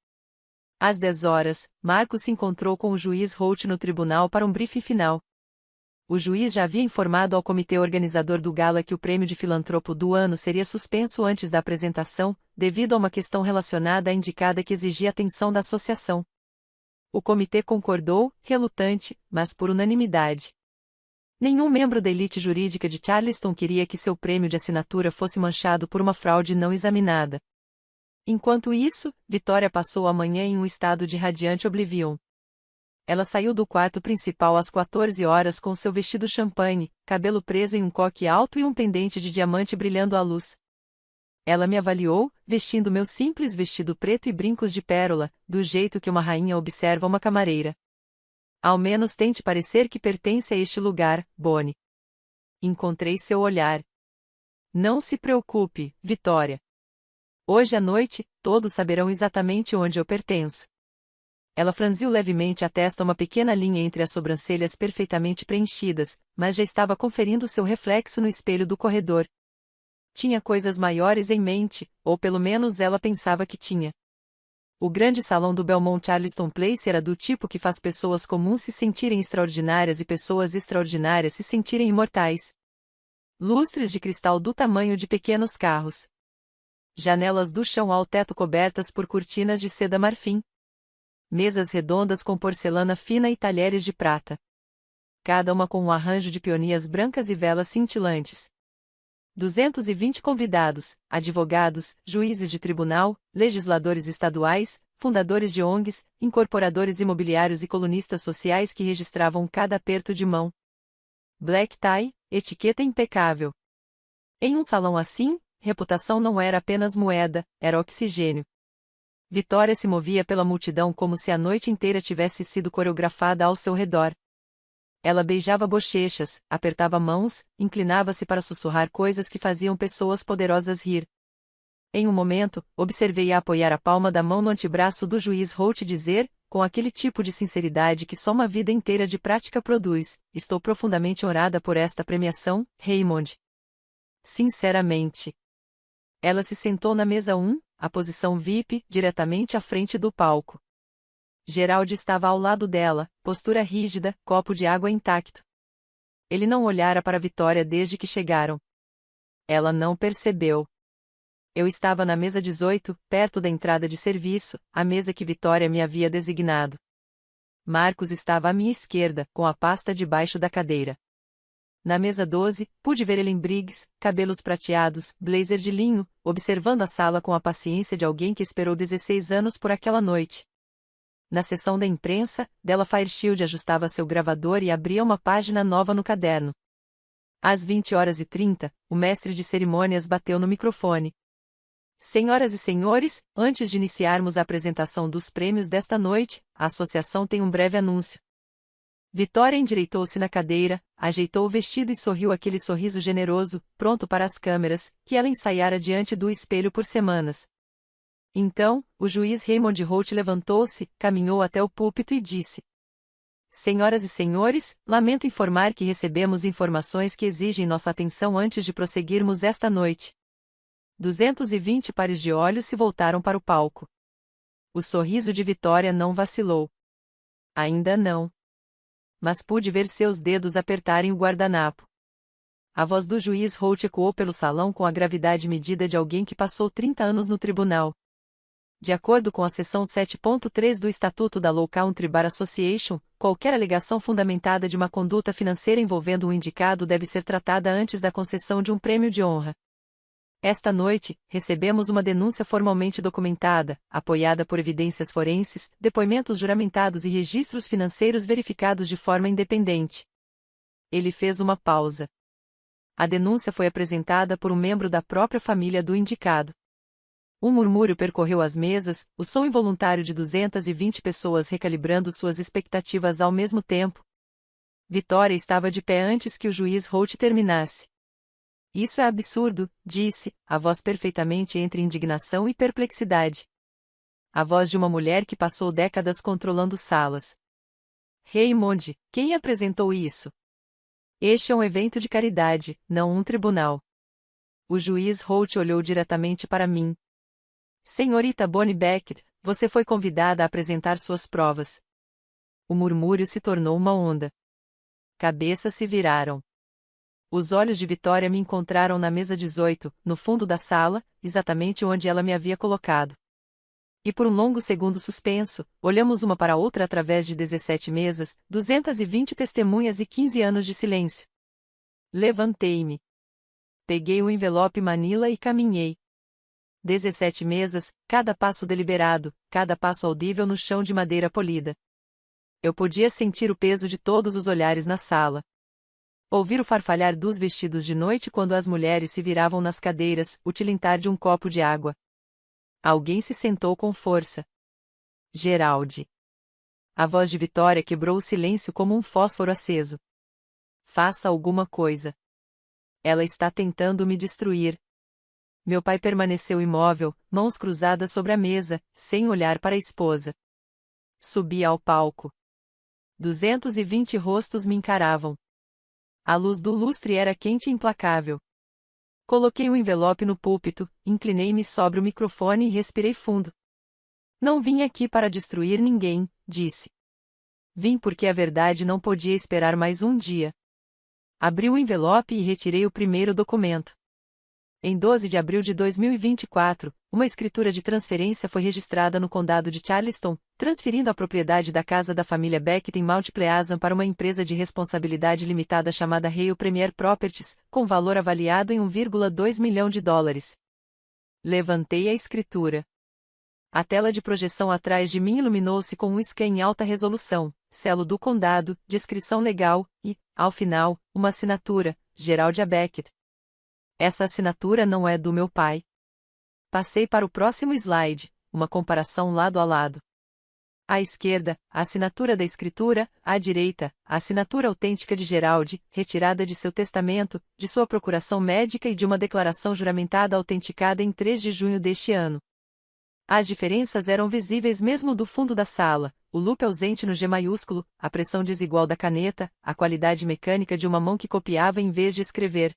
Às 10 horas, Marcus se encontrou com o juiz Holt no tribunal para um briefing final. O juiz já havia informado ao comitê organizador do gala que o prêmio de filantropo do ano seria suspenso antes da apresentação, devido a uma questão relacionada à indicada que exigia atenção da associação. O comitê concordou, relutante, mas por unanimidade. Nenhum membro da elite jurídica de Charleston queria que seu prêmio de assinatura fosse manchado por uma fraude não examinada. Enquanto isso, Vitória passou a manhã em um estado de radiante oblivion. Ela saiu do quarto principal às 14 horas com seu vestido champanhe, cabelo preso em um coque alto e um pendente de diamante brilhando à luz. Ela me avaliou, vestindo meu simples vestido preto e brincos de pérola, do jeito que uma rainha observa uma camareira. Ao menos tente parecer que pertence a este lugar, Bonnie. Encontrei seu olhar. Não se preocupe, Vitória. Hoje à noite, todos saberão exatamente onde eu pertenço. Ela franziu levemente a testa, uma pequena linha entre as sobrancelhas perfeitamente preenchidas, mas já estava conferindo seu reflexo no espelho do corredor. Tinha coisas maiores em mente, ou pelo menos ela pensava que tinha. O grande salão do Belmont Charleston Place era do tipo que faz pessoas comuns se sentirem extraordinárias e pessoas extraordinárias se sentirem imortais. Lustres de cristal do tamanho de pequenos carros. Janelas do chão ao teto cobertas por cortinas de seda marfim. Mesas redondas com porcelana fina e talheres de prata. Cada uma com um arranjo de peonias brancas e velas cintilantes. 220 convidados, advogados, juízes de tribunal, legisladores estaduais, fundadores de ONGs, incorporadores imobiliários e colunistas sociais que registravam cada aperto de mão. Black tie, etiqueta impecável. Em um salão assim, reputação não era apenas moeda, era oxigênio. Vitória se movia pela multidão como se a noite inteira tivesse sido coreografada ao seu redor. Ela beijava bochechas, apertava mãos, inclinava-se para sussurrar coisas que faziam pessoas poderosas rir. Em um momento, observei-a apoiar a palma da mão no antebraço do juiz Holt e dizer, com aquele tipo de sinceridade que só uma vida inteira de prática produz, estou profundamente honrada por esta premiação, Raymond. Sinceramente. Ela se sentou na mesa 1, a posição VIP, diretamente à frente do palco. Geraldi estava ao lado dela, postura rígida, copo de água intacto. Ele não olhara para Vitória desde que chegaram. Ela não percebeu. Eu estava na mesa 18, perto da entrada de serviço, a mesa que Vitória me havia designado. Marcus estava à minha esquerda, com a pasta debaixo da cadeira. Na mesa 12, pude ver Ellen Briggs, cabelos prateados, blazer de linho, observando a sala com a paciência de alguém que esperou 16 anos por aquela noite. Na seção da imprensa, Della Fairchild ajustava seu gravador e abria uma página nova no caderno. Às 20h30, o mestre de cerimônias bateu no microfone. Senhoras e senhores, antes de iniciarmos a apresentação dos prêmios desta noite, a associação tem um breve anúncio. Vitória endireitou-se na cadeira, ajeitou o vestido e sorriu aquele sorriso generoso, pronto para as câmeras, que ela ensaiara diante do espelho por semanas. Então, o juiz Raymond Holt levantou-se, caminhou até o púlpito e disse: Senhoras e senhores, lamento informar que recebemos informações que exigem nossa atenção antes de prosseguirmos esta noite. 220 pares de olhos se voltaram para o palco. O sorriso de Vitória não vacilou. Ainda não. Mas pude ver seus dedos apertarem o guardanapo. A voz do juiz Holt ecoou pelo salão com a gravidade medida de alguém que passou 30 anos no tribunal. De acordo com a seção 7.3 do Estatuto da Low Country Bar Association, qualquer alegação fundamentada de uma conduta financeira envolvendo um indicado deve ser tratada antes da concessão de um prêmio de honra. Esta noite, recebemos uma denúncia formalmente documentada, apoiada por evidências forenses, depoimentos juramentados e registros financeiros verificados de forma independente. Ele fez uma pausa. A denúncia foi apresentada por um membro da própria família do indicado. Um murmúrio percorreu as mesas, o som involuntário de 220 pessoas recalibrando suas expectativas ao mesmo tempo. Vitória estava de pé antes que o juiz Holt terminasse. Isso é absurdo, disse, a voz perfeitamente entre indignação e perplexidade. A voz de uma mulher que passou décadas controlando salas. Raymond, quem apresentou isso? Este é um evento de caridade, não um tribunal. O juiz Holt olhou diretamente para mim. Senhorita Bonnie Beckett, você foi convidada a apresentar suas provas. O murmúrio se tornou uma onda. Cabeças se viraram. Os olhos de Vitória me encontraram na mesa 18, no fundo da sala, exatamente onde ela me havia colocado. E por um longo segundo suspenso, olhamos uma para a outra através de 17 mesas, 220 testemunhas e 15 anos de silêncio. Levantei-me. Peguei o envelope Manila e caminhei. 17 mesas, cada passo deliberado, cada passo audível no chão de madeira polida. Eu podia sentir o peso de todos os olhares na sala. Ouvir o farfalhar dos vestidos de noite quando as mulheres se viravam nas cadeiras, o tilintar de um copo de água. Alguém se sentou com força. Geraldi. A voz de Vitória quebrou o silêncio como um fósforo aceso. Faça alguma coisa. Ela está tentando me destruir. Meu pai permaneceu imóvel, mãos cruzadas sobre a mesa, sem olhar para a esposa. Subi ao palco. 220 rostos me encaravam. A luz do lustre era quente e implacável. Coloquei o envelope no púlpito, inclinei-me sobre o microfone e respirei fundo. Não vim aqui para destruir ninguém, disse. Vim porque a verdade não podia esperar mais um dia. Abri o envelope e retirei o primeiro documento. Em 12 de abril de 2024, uma escritura de transferência foi registrada no condado de Charleston, transferindo a propriedade da casa da família Beckett em Mount Pleasant para uma empresa de responsabilidade limitada chamada Hale Premier Properties, com valor avaliado em 1,2 milhão de dólares. Levantei a escritura. A tela de projeção atrás de mim iluminou-se com um scan em alta resolução, selo do condado, descrição legal, e, ao final, uma assinatura, Gerald A. Beckett. Essa assinatura não é do meu pai. Passei para o próximo slide, uma comparação lado a lado. À esquerda, a assinatura da escritura, à direita, a assinatura autêntica de Gerald, retirada de seu testamento, de sua procuração médica e de uma declaração juramentada autenticada em 3 de junho deste ano. As diferenças eram visíveis mesmo do fundo da sala, o loop ausente no G maiúsculo, a pressão desigual da caneta, a qualidade mecânica de uma mão que copiava em vez de escrever.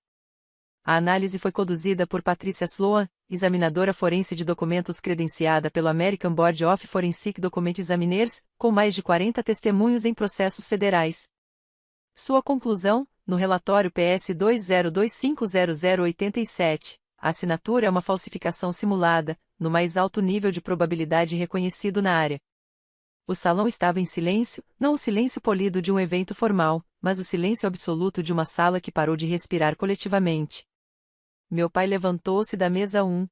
A análise foi conduzida por Patricia Sloan, examinadora forense de documentos credenciada pelo American Board of Forensic Document Examiners, com mais de 40 testemunhos em processos federais. Sua conclusão, no relatório PS 20250087, a assinatura é uma falsificação simulada, no mais alto nível de probabilidade reconhecido na área. O salão estava em silêncio, não o silêncio polido de um evento formal, mas o silêncio absoluto de uma sala que parou de respirar coletivamente. Meu pai levantou-se da mesa 1.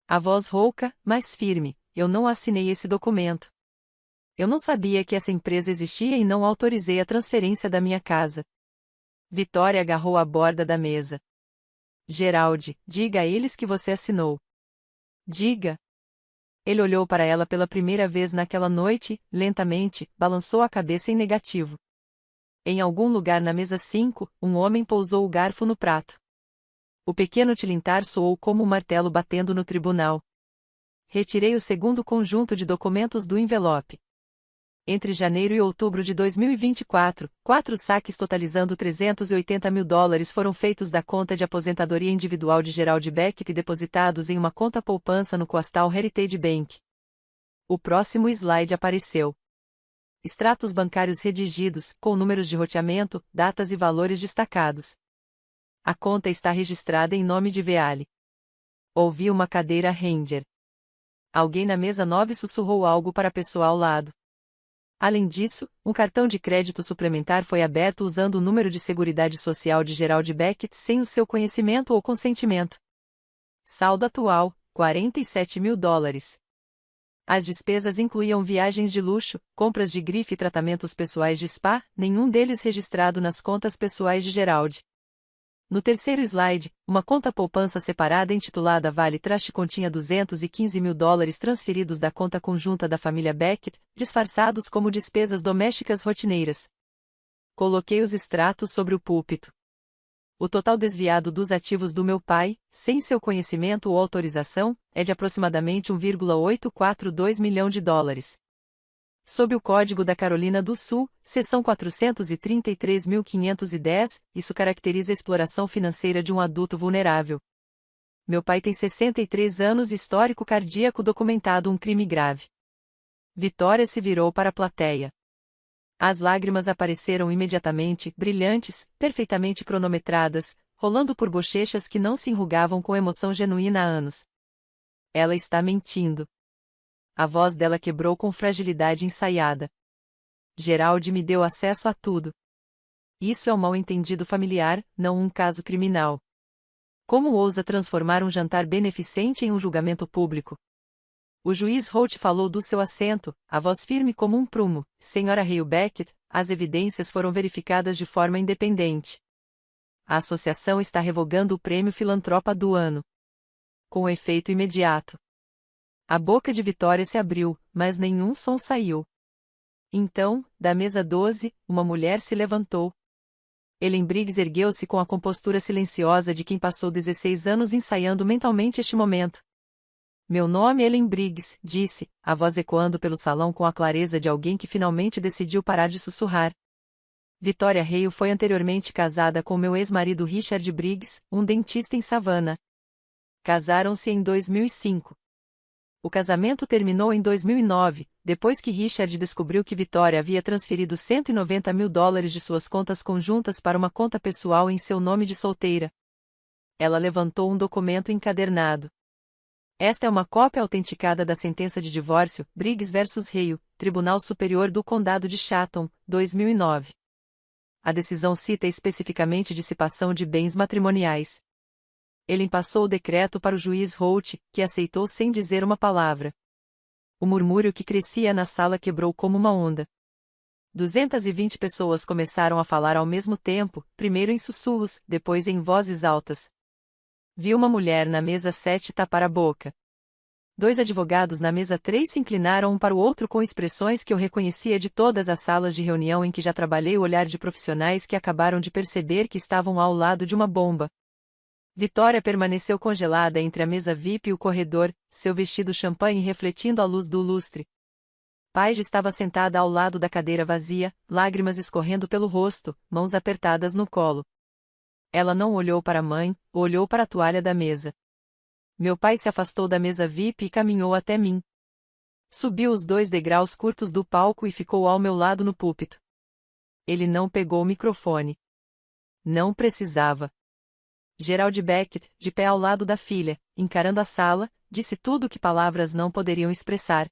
A voz rouca, mas firme, eu não assinei esse documento. Eu não sabia que essa empresa existia e não autorizei a transferência da minha casa. Vitória agarrou a borda da mesa. Gerald, diga a eles que você assinou. Diga. Ele olhou para ela pela primeira vez naquela noite, lentamente, balançou a cabeça em negativo. Em algum lugar na mesa 5, um homem pousou o garfo no prato. O pequeno tilintar soou como um martelo batendo no tribunal. Retirei o segundo conjunto de documentos do envelope. Entre janeiro e outubro de 2024, 4 saques totalizando $380 mil foram feitos da conta de aposentadoria individual de Gerald Beckett e depositados em uma conta poupança no Coastal Heritage Bank. O próximo slide apareceu. Extratos bancários redigidos, com números de roteamento, datas e valores destacados. A conta está registrada em nome de Veale. Ouvi uma cadeira Ranger. Alguém na mesa 9 sussurrou algo para a pessoa ao lado. Além disso, um cartão de crédito suplementar foi aberto usando o número de seguridade social de Gerald Beckett sem o seu conhecimento ou consentimento. Saldo atual, $47 mil. As despesas incluíam viagens de luxo, compras de grife e tratamentos pessoais de spa, nenhum deles registrado nas contas pessoais de Gerald. No terceiro slide, uma conta poupança separada intitulada Vale Trash continha $215 mil transferidos da conta conjunta da família Beckett, disfarçados como despesas domésticas rotineiras. Coloquei os extratos sobre o púlpito. O total desviado dos ativos do meu pai, sem seu conhecimento ou autorização, é de aproximadamente $1,842 milhão. Sob o Código da Carolina do Sul, seção 433.510, isso caracteriza a exploração financeira de um adulto vulnerável. Meu pai tem 63 anos e histórico cardíaco documentado um crime grave. Vitória se virou para a plateia. As lágrimas apareceram imediatamente, brilhantes, perfeitamente cronometradas, rolando por bochechas que não se enrugavam com emoção genuína há anos. Ela está mentindo. A voz dela quebrou com fragilidade ensaiada. Gerald me deu acesso a tudo. Isso é um mal-entendido familiar, não um caso criminal. Como ousa transformar um jantar beneficente em um julgamento público? O juiz Holt falou do seu assento, a voz firme como um prumo. Senhora Hale Beckett, as evidências foram verificadas de forma independente. A associação está revogando o prêmio Filantropa do ano. Com efeito imediato. A boca de Vitória se abriu, mas nenhum som saiu. Então, da mesa 12, uma mulher se levantou. Ellen Briggs ergueu-se com a compostura silenciosa de quem passou 16 anos ensaiando mentalmente este momento. Meu nome é Ellen Briggs, disse, a voz ecoando pelo salão com a clareza de alguém que finalmente decidiu parar de sussurrar. Vitória Hale foi anteriormente casada com meu ex-marido Richard Briggs, um dentista em Savannah. Casaram-se em 2005. O casamento terminou em 2009, depois que Richard descobriu que Vitória havia transferido $190 mil de suas contas conjuntas para uma conta pessoal em seu nome de solteira. Ela levantou um documento encadernado. Esta é uma cópia autenticada da sentença de divórcio, Briggs vs. Hale, Tribunal Superior do Condado de Chatham, 2009. A decisão cita especificamente dissipação de bens matrimoniais. Ele passou o decreto para o juiz Holt, que aceitou sem dizer uma palavra. O murmúrio que crescia na sala quebrou como uma onda. 220 pessoas começaram a falar ao mesmo tempo, primeiro em sussurros, depois em vozes altas. Vi uma mulher na mesa 7 tapar a boca. 2 advogados na mesa 3 se inclinaram um para o outro com expressões que eu reconhecia de todas as salas de reunião em que já trabalhei, o olhar de profissionais que acabaram de perceber que estavam ao lado de uma bomba. Vitória permaneceu congelada entre a mesa VIP e o corredor, seu vestido champanhe refletindo a luz do lustre. Paige estava sentada ao lado da cadeira vazia, lágrimas escorrendo pelo rosto, mãos apertadas no colo. Ela não olhou para a mãe, olhou para a toalha da mesa. Meu pai se afastou da mesa VIP e caminhou até mim. Subiu os 2 degraus curtos do palco e ficou ao meu lado no púlpito. Ele não pegou o microfone. Não precisava. Gerald Beckett, de pé ao lado da filha, encarando a sala, disse tudo o que palavras não poderiam expressar.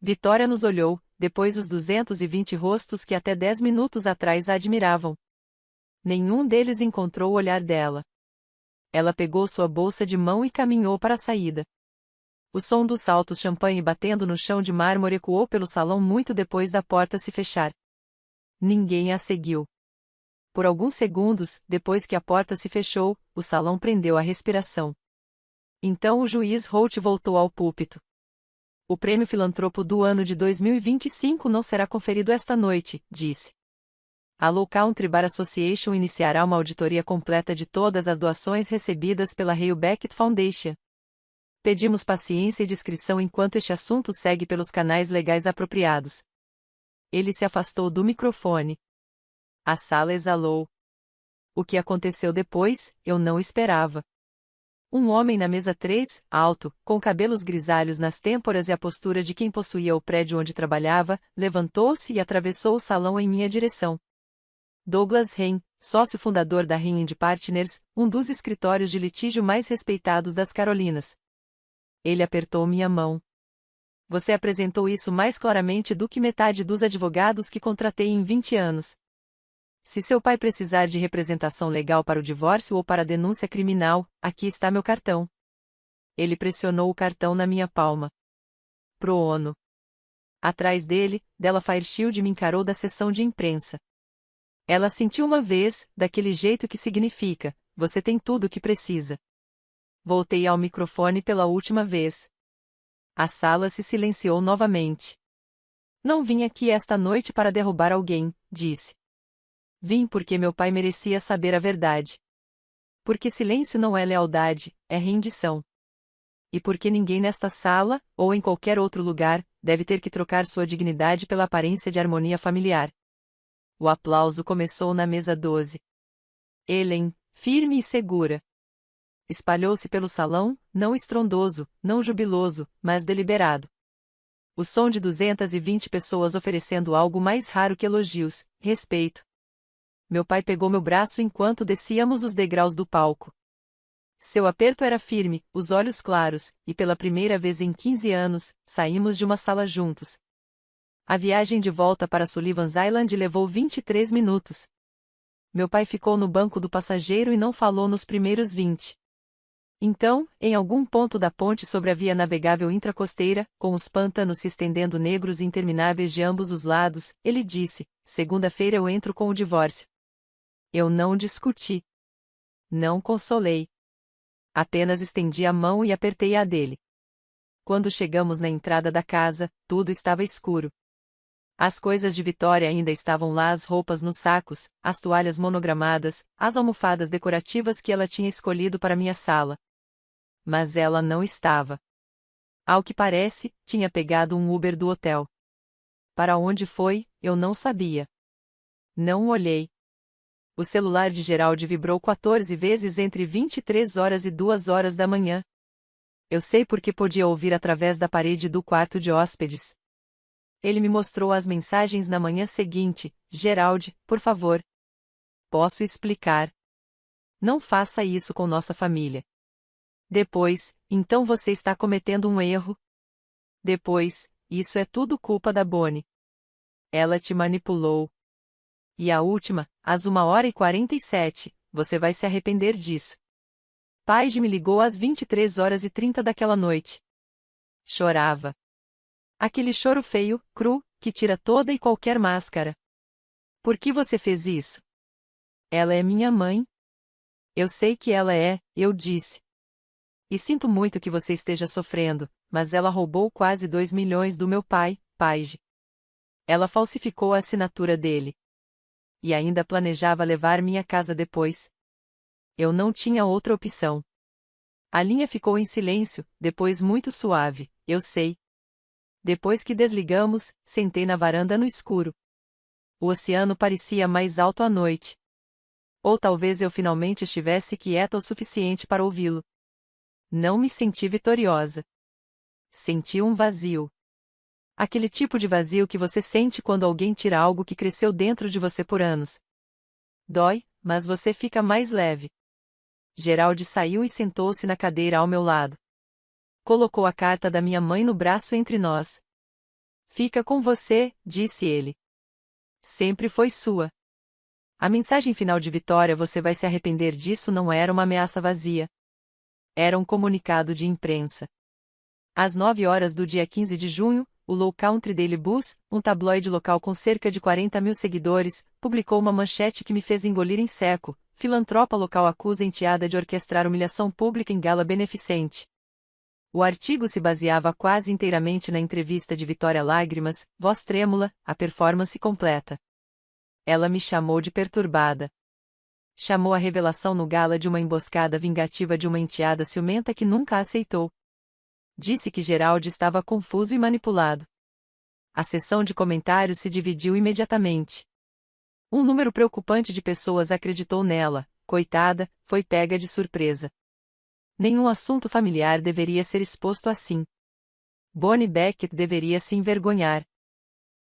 Vitória nos olhou, depois os 220 rostos que até 10 minutos atrás a admiravam. Nenhum deles encontrou o olhar dela. Ela pegou sua bolsa de mão e caminhou para a saída. O som dos saltos champanhe batendo no chão de mármore ecoou pelo salão muito depois da porta se fechar. Ninguém a seguiu. Por alguns segundos, depois que a porta se fechou, o salão prendeu a respiração. Então o juiz Holt voltou ao púlpito. O prêmio Filantropo do ano de 2025 não será conferido esta noite, disse. A Low Country Bar Association iniciará uma auditoria completa de todas as doações recebidas pela Hale Beckett Foundation. Pedimos paciência e discrição enquanto este assunto segue pelos canais legais apropriados. Ele se afastou do microfone. A sala exalou. O que aconteceu depois, eu não esperava. Um homem na mesa 3, alto, com cabelos grisalhos nas têmporas e a postura de quem possuía o prédio onde trabalhava, levantou-se e atravessou o salão em minha direção. Douglas Hain, sócio fundador da Hain & Partners, um dos escritórios de litígio mais respeitados das Carolinas. Ele apertou minha mão. Você apresentou isso mais claramente do que metade dos advogados que contratei em 20 anos. Se seu pai precisar de representação legal para o divórcio ou para a denúncia criminal, aqui está meu cartão. Ele pressionou o cartão na minha palma. Pro ONU. Atrás dele, Della Fairchild me encarou da sessão de imprensa. Ela sentiu uma vez, daquele jeito que significa, você tem tudo o que precisa. Voltei ao microfone pela última vez. A sala se silenciou novamente. Não vim aqui esta noite para derrubar alguém, disse. Vim porque meu pai merecia saber a verdade. Porque silêncio não é lealdade, é rendição. E porque ninguém nesta sala, ou em qualquer outro lugar, deve ter que trocar sua dignidade pela aparência de harmonia familiar. O aplauso começou na mesa 12. Helen, firme e segura. Espalhou-se pelo salão, não estrondoso, não jubiloso, mas deliberado. O som de 220 pessoas oferecendo algo mais raro que elogios, respeito. Meu pai pegou meu braço enquanto descíamos os degraus do palco. Seu aperto era firme, os olhos claros, e pela primeira vez em 15 anos, saímos de uma sala juntos. A viagem de volta para Sullivan's Island levou 23 minutos. Meu pai ficou no banco do passageiro e não falou nos primeiros 20. Então, em algum ponto da ponte sobre a via navegável intracosteira, com os pântanos se estendendo negros e intermináveis de ambos os lados, ele disse: segunda-feira eu entro com o divórcio. Eu não discuti. Não consolei. Apenas estendi a mão e apertei a dele. Quando chegamos na entrada da casa, tudo estava escuro. As coisas de Vitória ainda estavam lá, as roupas nos sacos, as toalhas monogramadas, as almofadas decorativas que ela tinha escolhido para minha sala. Mas ela não estava. Ao que parece, tinha pegado um Uber do hotel. Para onde foi, eu não sabia. Não olhei. O celular de Gerald vibrou 14 vezes entre 23 horas e 2 horas da manhã. Eu sei porque podia ouvir através da parede do quarto de hóspedes. Ele me mostrou as mensagens na manhã seguinte: Gerald, por favor. Posso explicar. Não faça isso com nossa família. Depois, então você está cometendo um erro. Depois, isso é tudo culpa da Bonnie. Ela te manipulou. E a última, às 1h47, você vai se arrepender disso. Paige me ligou às 23h30 daquela noite. Chorava. Aquele choro feio, cru, que tira toda e qualquer máscara. Por que você fez isso? Ela é minha mãe. Eu sei que ela é, eu disse. E sinto muito que você esteja sofrendo, mas ela roubou quase 2 milhões do meu pai, Paige. Ela falsificou a assinatura dele. E ainda planejava levar minha casa depois. Eu não tinha outra opção. A linha ficou em silêncio, depois muito suave, eu sei. Depois que desligamos, sentei na varanda no escuro. O oceano parecia mais alto à noite. Ou talvez eu finalmente estivesse quieta o suficiente para ouvi-lo. Não me senti vitoriosa. Senti um vazio. Aquele tipo de vazio que você sente quando alguém tira algo que cresceu dentro de você por anos. Dói, mas você fica mais leve. Gerald saiu e sentou-se na cadeira ao meu lado. Colocou a carta da minha mãe no braço entre nós. Fica com você, disse ele. Sempre foi sua. A mensagem final de Vitória, você vai se arrepender disso, não era uma ameaça vazia. Era um comunicado de imprensa. Às 9 horas do dia 15 de junho, o Low Country Daily Buzz, um tabloide local com cerca de 40 mil seguidores, publicou uma manchete que me fez engolir em seco: filantropa local acusa enteada de orquestrar humilhação pública em gala beneficente. O artigo se baseava quase inteiramente na entrevista de Vitória Lágrimas, voz trêmula, a performance completa. Ela me chamou de perturbada. Chamou a revelação no gala de uma emboscada vingativa de uma enteada ciumenta que nunca a aceitou. Disse que Gerald estava confuso e manipulado. A sessão de comentários se dividiu imediatamente. Um número preocupante de pessoas acreditou nela. Coitada, foi pega de surpresa. Nenhum assunto familiar deveria ser exposto assim. Bonnie Beckett deveria se envergonhar.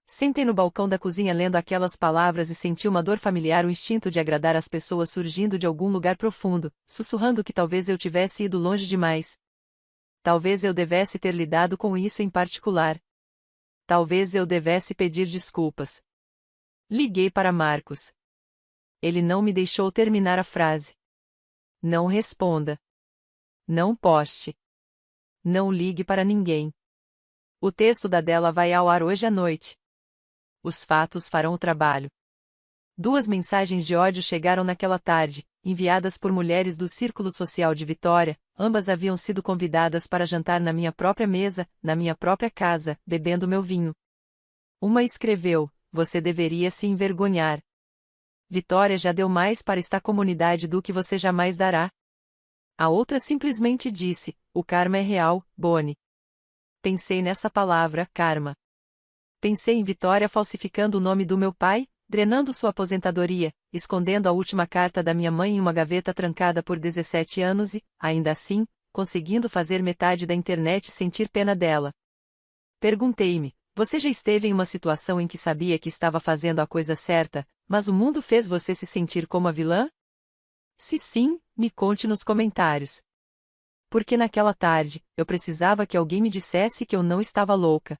Sentei no balcão da cozinha lendo aquelas palavras e senti uma dor familiar, o instinto de agradar as pessoas surgindo de algum lugar profundo, sussurrando que talvez eu tivesse ido longe demais. Talvez eu devesse ter lidado com isso em particular. Talvez eu devesse pedir desculpas. Liguei para Marcos. Ele não me deixou terminar a frase. Não responda. Não poste. Não ligue para ninguém. O texto da dela vai ao ar hoje à noite. Os fatos farão o trabalho. 2 mensagens de ódio chegaram naquela tarde, enviadas por mulheres do Círculo Social de Vitória. Ambas haviam sido convidadas para jantar na minha própria mesa, na minha própria casa, bebendo meu vinho. Uma escreveu: "Você deveria se envergonhar. Vitória já deu mais para esta comunidade do que você jamais dará." A outra simplesmente disse: "O karma é real, Bonnie." Pensei nessa palavra, karma. Pensei em Vitória falsificando o nome do meu pai, drenando sua aposentadoria, escondendo a última carta da minha mãe em uma gaveta trancada por 17 anos e, ainda assim, conseguindo fazer metade da internet sentir pena dela. Perguntei-me: você já esteve em uma situação em que sabia que estava fazendo a coisa certa, mas o mundo fez você se sentir como a vilã? Se sim, me conte nos comentários. Porque naquela tarde, eu precisava que alguém me dissesse que eu não estava louca.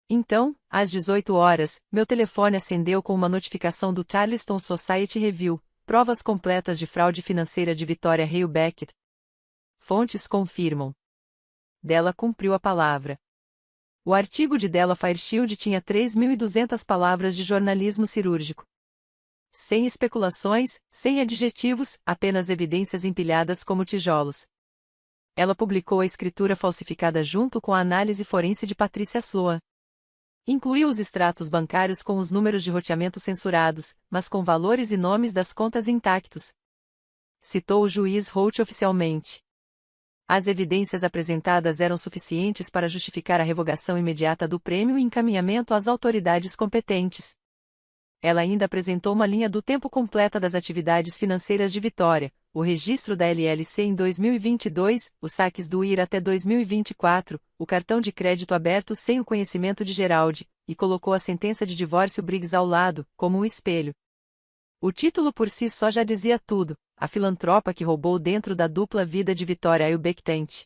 Então, às 18 horas, meu telefone acendeu com uma notificação do Charleston Society Review, provas completas de fraude financeira de Victoria Hale Beckett. Fontes confirmam. Della cumpriu a palavra. O artigo de Della Fairchild tinha 3.200 palavras de jornalismo cirúrgico. Sem especulações, sem adjetivos, apenas evidências empilhadas como tijolos. Ela publicou a escritura falsificada junto com a análise forense de Patricia Sloan. Incluiu os extratos bancários com os números de roteamento censurados, mas com valores e nomes das contas intactos. Citou o juiz Holt oficialmente. As evidências apresentadas eram suficientes para justificar a revogação imediata do prêmio e encaminhamento às autoridades competentes. Ela ainda apresentou uma linha do tempo completa das atividades financeiras de Vitória, o registro da LLC em 2022, os saques do IR até 2024, o cartão de crédito aberto sem o conhecimento de Geraldi, e colocou a sentença de divórcio Briggs ao lado, como um espelho. O título por si só já dizia tudo: a filantropa que roubou dentro da dupla vida de Vitória Hale Beckett.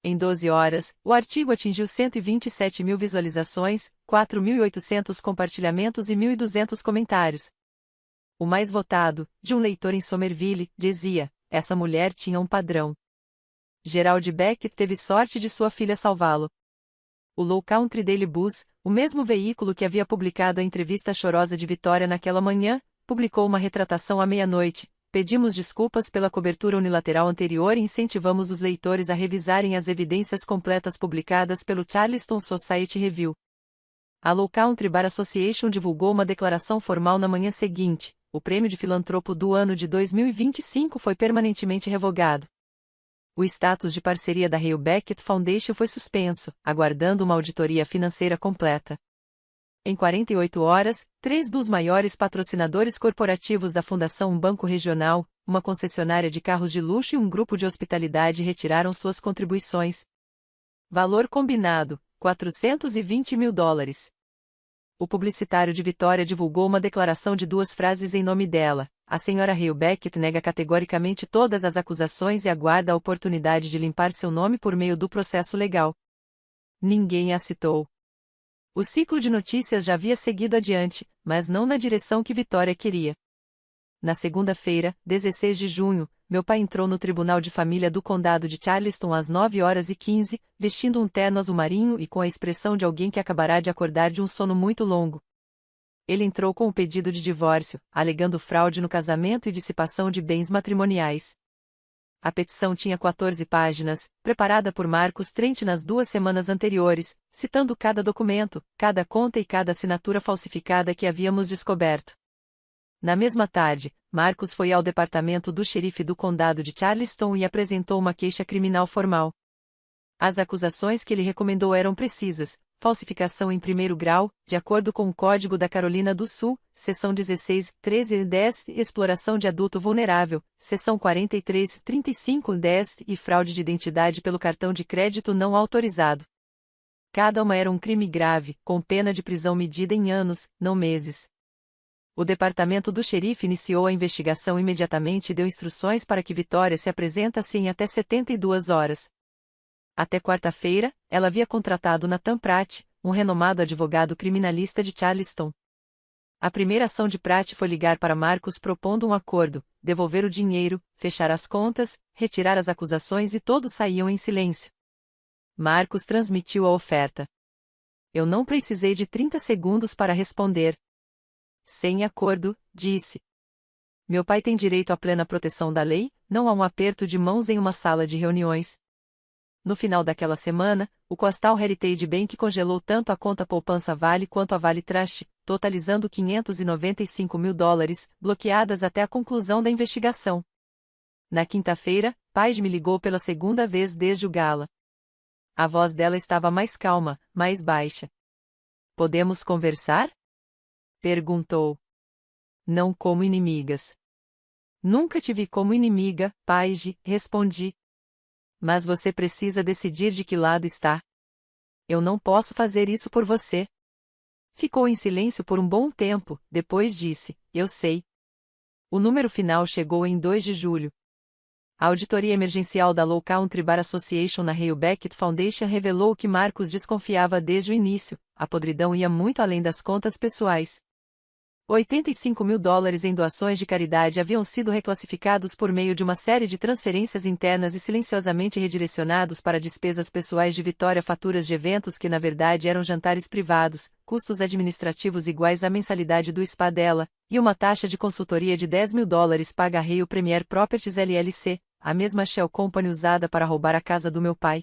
Em 12 horas, o artigo atingiu 127.000 visualizações, 4.800 compartilhamentos e 1.200 comentários. O mais votado, de um leitor em Somerville, dizia: essa mulher tinha um padrão. Gerald Beckett teve sorte de sua filha salvá-lo. O Low Country Daily Buzz, o mesmo veículo que havia publicado a entrevista chorosa de Vitória naquela manhã, publicou uma retratação à meia-noite: pedimos desculpas pela cobertura unilateral anterior e incentivamos os leitores a revisarem as evidências completas publicadas pelo Charleston Society Review. A Low Country Bar Association divulgou uma declaração formal na manhã seguinte: o prêmio de filantropo do ano de 2025 foi permanentemente revogado. O status de parceria da Hale Beckett Foundation foi suspenso, aguardando uma auditoria financeira completa. Em 48 horas, 3 dos maiores patrocinadores corporativos da Fundação, um banco regional, uma concessionária de carros de luxo e um grupo de hospitalidade retiraram suas contribuições. Valor combinado: $420 mil. O publicitário de Vitória divulgou uma declaração de 2 frases em nome dela: a senhora Hale Beckett nega categoricamente todas as acusações e aguarda a oportunidade de limpar seu nome por meio do processo legal. Ninguém a citou. O ciclo de notícias já havia seguido adiante, mas não na direção que Vitória queria. Na segunda-feira, 16 de junho, meu pai entrou no Tribunal de Família do Condado de Charleston às 9h15, vestindo um terno azul marinho e com a expressão de alguém que acabará de acordar de um sono muito longo. Ele entrou com o pedido de divórcio, alegando fraude no casamento e dissipação de bens matrimoniais. A petição tinha 14 páginas, preparada por Marcos Trent nas 2 semanas anteriores, citando cada documento, cada conta e cada assinatura falsificada que havíamos descoberto. Na mesma tarde, Marcos foi ao departamento do xerife do condado de Charleston e apresentou uma queixa criminal formal. As acusações que ele recomendou eram precisas: falsificação em primeiro grau, de acordo com o Código da Carolina do Sul, seção 16, 13 e 10, exploração de adulto vulnerável, seção 43, 35 e 10, e fraude de identidade pelo cartão de crédito não autorizado. Cada uma era um crime grave, com pena de prisão medida em anos, não meses. O departamento do xerife iniciou a investigação imediatamente e deu instruções para que Vitória se apresentasse em até 72 horas. Até quarta-feira, ela havia contratado Nathan Pratt, um renomado advogado criminalista de Charleston. A primeira ação de Pratt foi ligar para Marcus propondo um acordo, devolver o dinheiro, fechar as contas, retirar as acusações e todos saíam em silêncio. Marcus transmitiu a oferta. Eu não precisei de 30 segundos para responder. Sem acordo, disse. Meu pai tem direito à plena proteção da lei, não a um aperto de mãos em uma sala de reuniões. No final daquela semana, o Coastal Heritage Bank congelou tanto a conta poupança Vale quanto a Vale Trust, totalizando $595 mil, bloqueadas até a conclusão da investigação. Na quinta-feira, Paige me ligou pela segunda vez desde o gala. A voz dela estava mais calma, mais baixa. Podemos conversar? Perguntou. Não como inimigas. Nunca te vi como inimiga, Paige, respondi. Mas você precisa decidir de que lado está. Eu não posso fazer isso por você. Ficou em silêncio por um bom tempo, depois disse, eu sei. O número final chegou em 2 de julho. A auditoria emergencial da Low Country Bar Association na Hale Beckett Foundation revelou que Marcus desconfiava desde o início, a podridão ia muito além das contas pessoais. $85 mil em doações de caridade haviam sido reclassificados por meio de uma série de transferências internas e silenciosamente redirecionados para despesas pessoais de Vitória, faturas de eventos que na verdade eram jantares privados, custos administrativos iguais à mensalidade do spa dela, e uma taxa de consultoria de $10 mil paga a Hale Premier Properties LLC, a mesma shell company usada para roubar a casa do meu pai.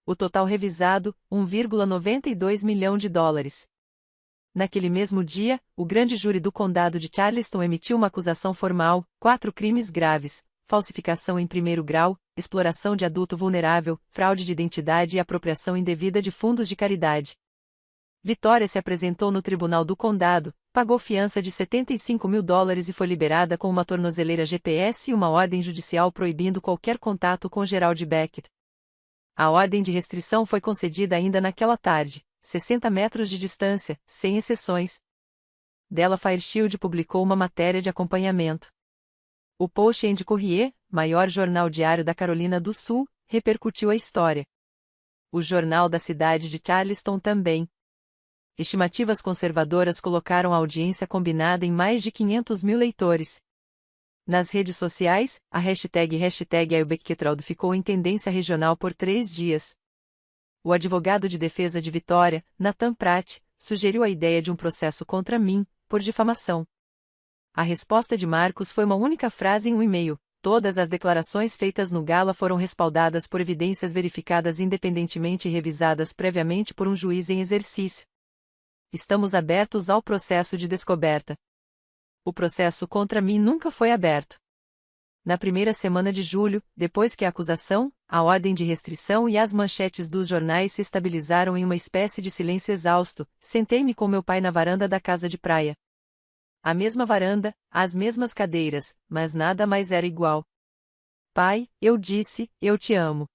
O total revisado, $1,92 milhão. Naquele mesmo dia, o grande júri do condado de Charleston emitiu uma acusação formal, 4 crimes graves: falsificação em primeiro grau, exploração de adulto vulnerável, fraude de identidade e apropriação indevida de fundos de caridade. Vitória se apresentou no tribunal do condado, pagou fiança de $75 mil e foi liberada com uma tornozeleira GPS e uma ordem judicial proibindo qualquer contato com Gerald Beckett. A ordem de restrição foi concedida ainda naquela tarde. 60 metros de distância, sem exceções. Della Fairchild publicou uma matéria de acompanhamento. O Post and Courier, maior jornal diário da Carolina do Sul, repercutiu a história. O jornal da cidade de Charleston também. Estimativas conservadoras colocaram a audiência combinada em mais de 500 mil leitores. Nas redes sociais, a hashtag #AilBeckettrald ficou em tendência regional por 3 dias. O advogado de defesa de Vitória, Nathan Pratt, sugeriu a ideia de um processo contra mim, por difamação. A resposta de Marcus foi uma única frase em um e-mail: todas as declarações feitas no gala foram respaldadas por evidências verificadas independentemente e revisadas previamente por um juiz em exercício. Estamos abertos ao processo de descoberta. O processo contra mim nunca foi aberto. Na primeira semana de julho, depois que a acusação, a ordem de restrição e as manchetes dos jornais se estabilizaram em uma espécie de silêncio exausto, sentei-me com meu pai na varanda da casa de praia. A mesma varanda, as mesmas cadeiras, mas nada mais era igual. Pai, eu disse, eu te amo.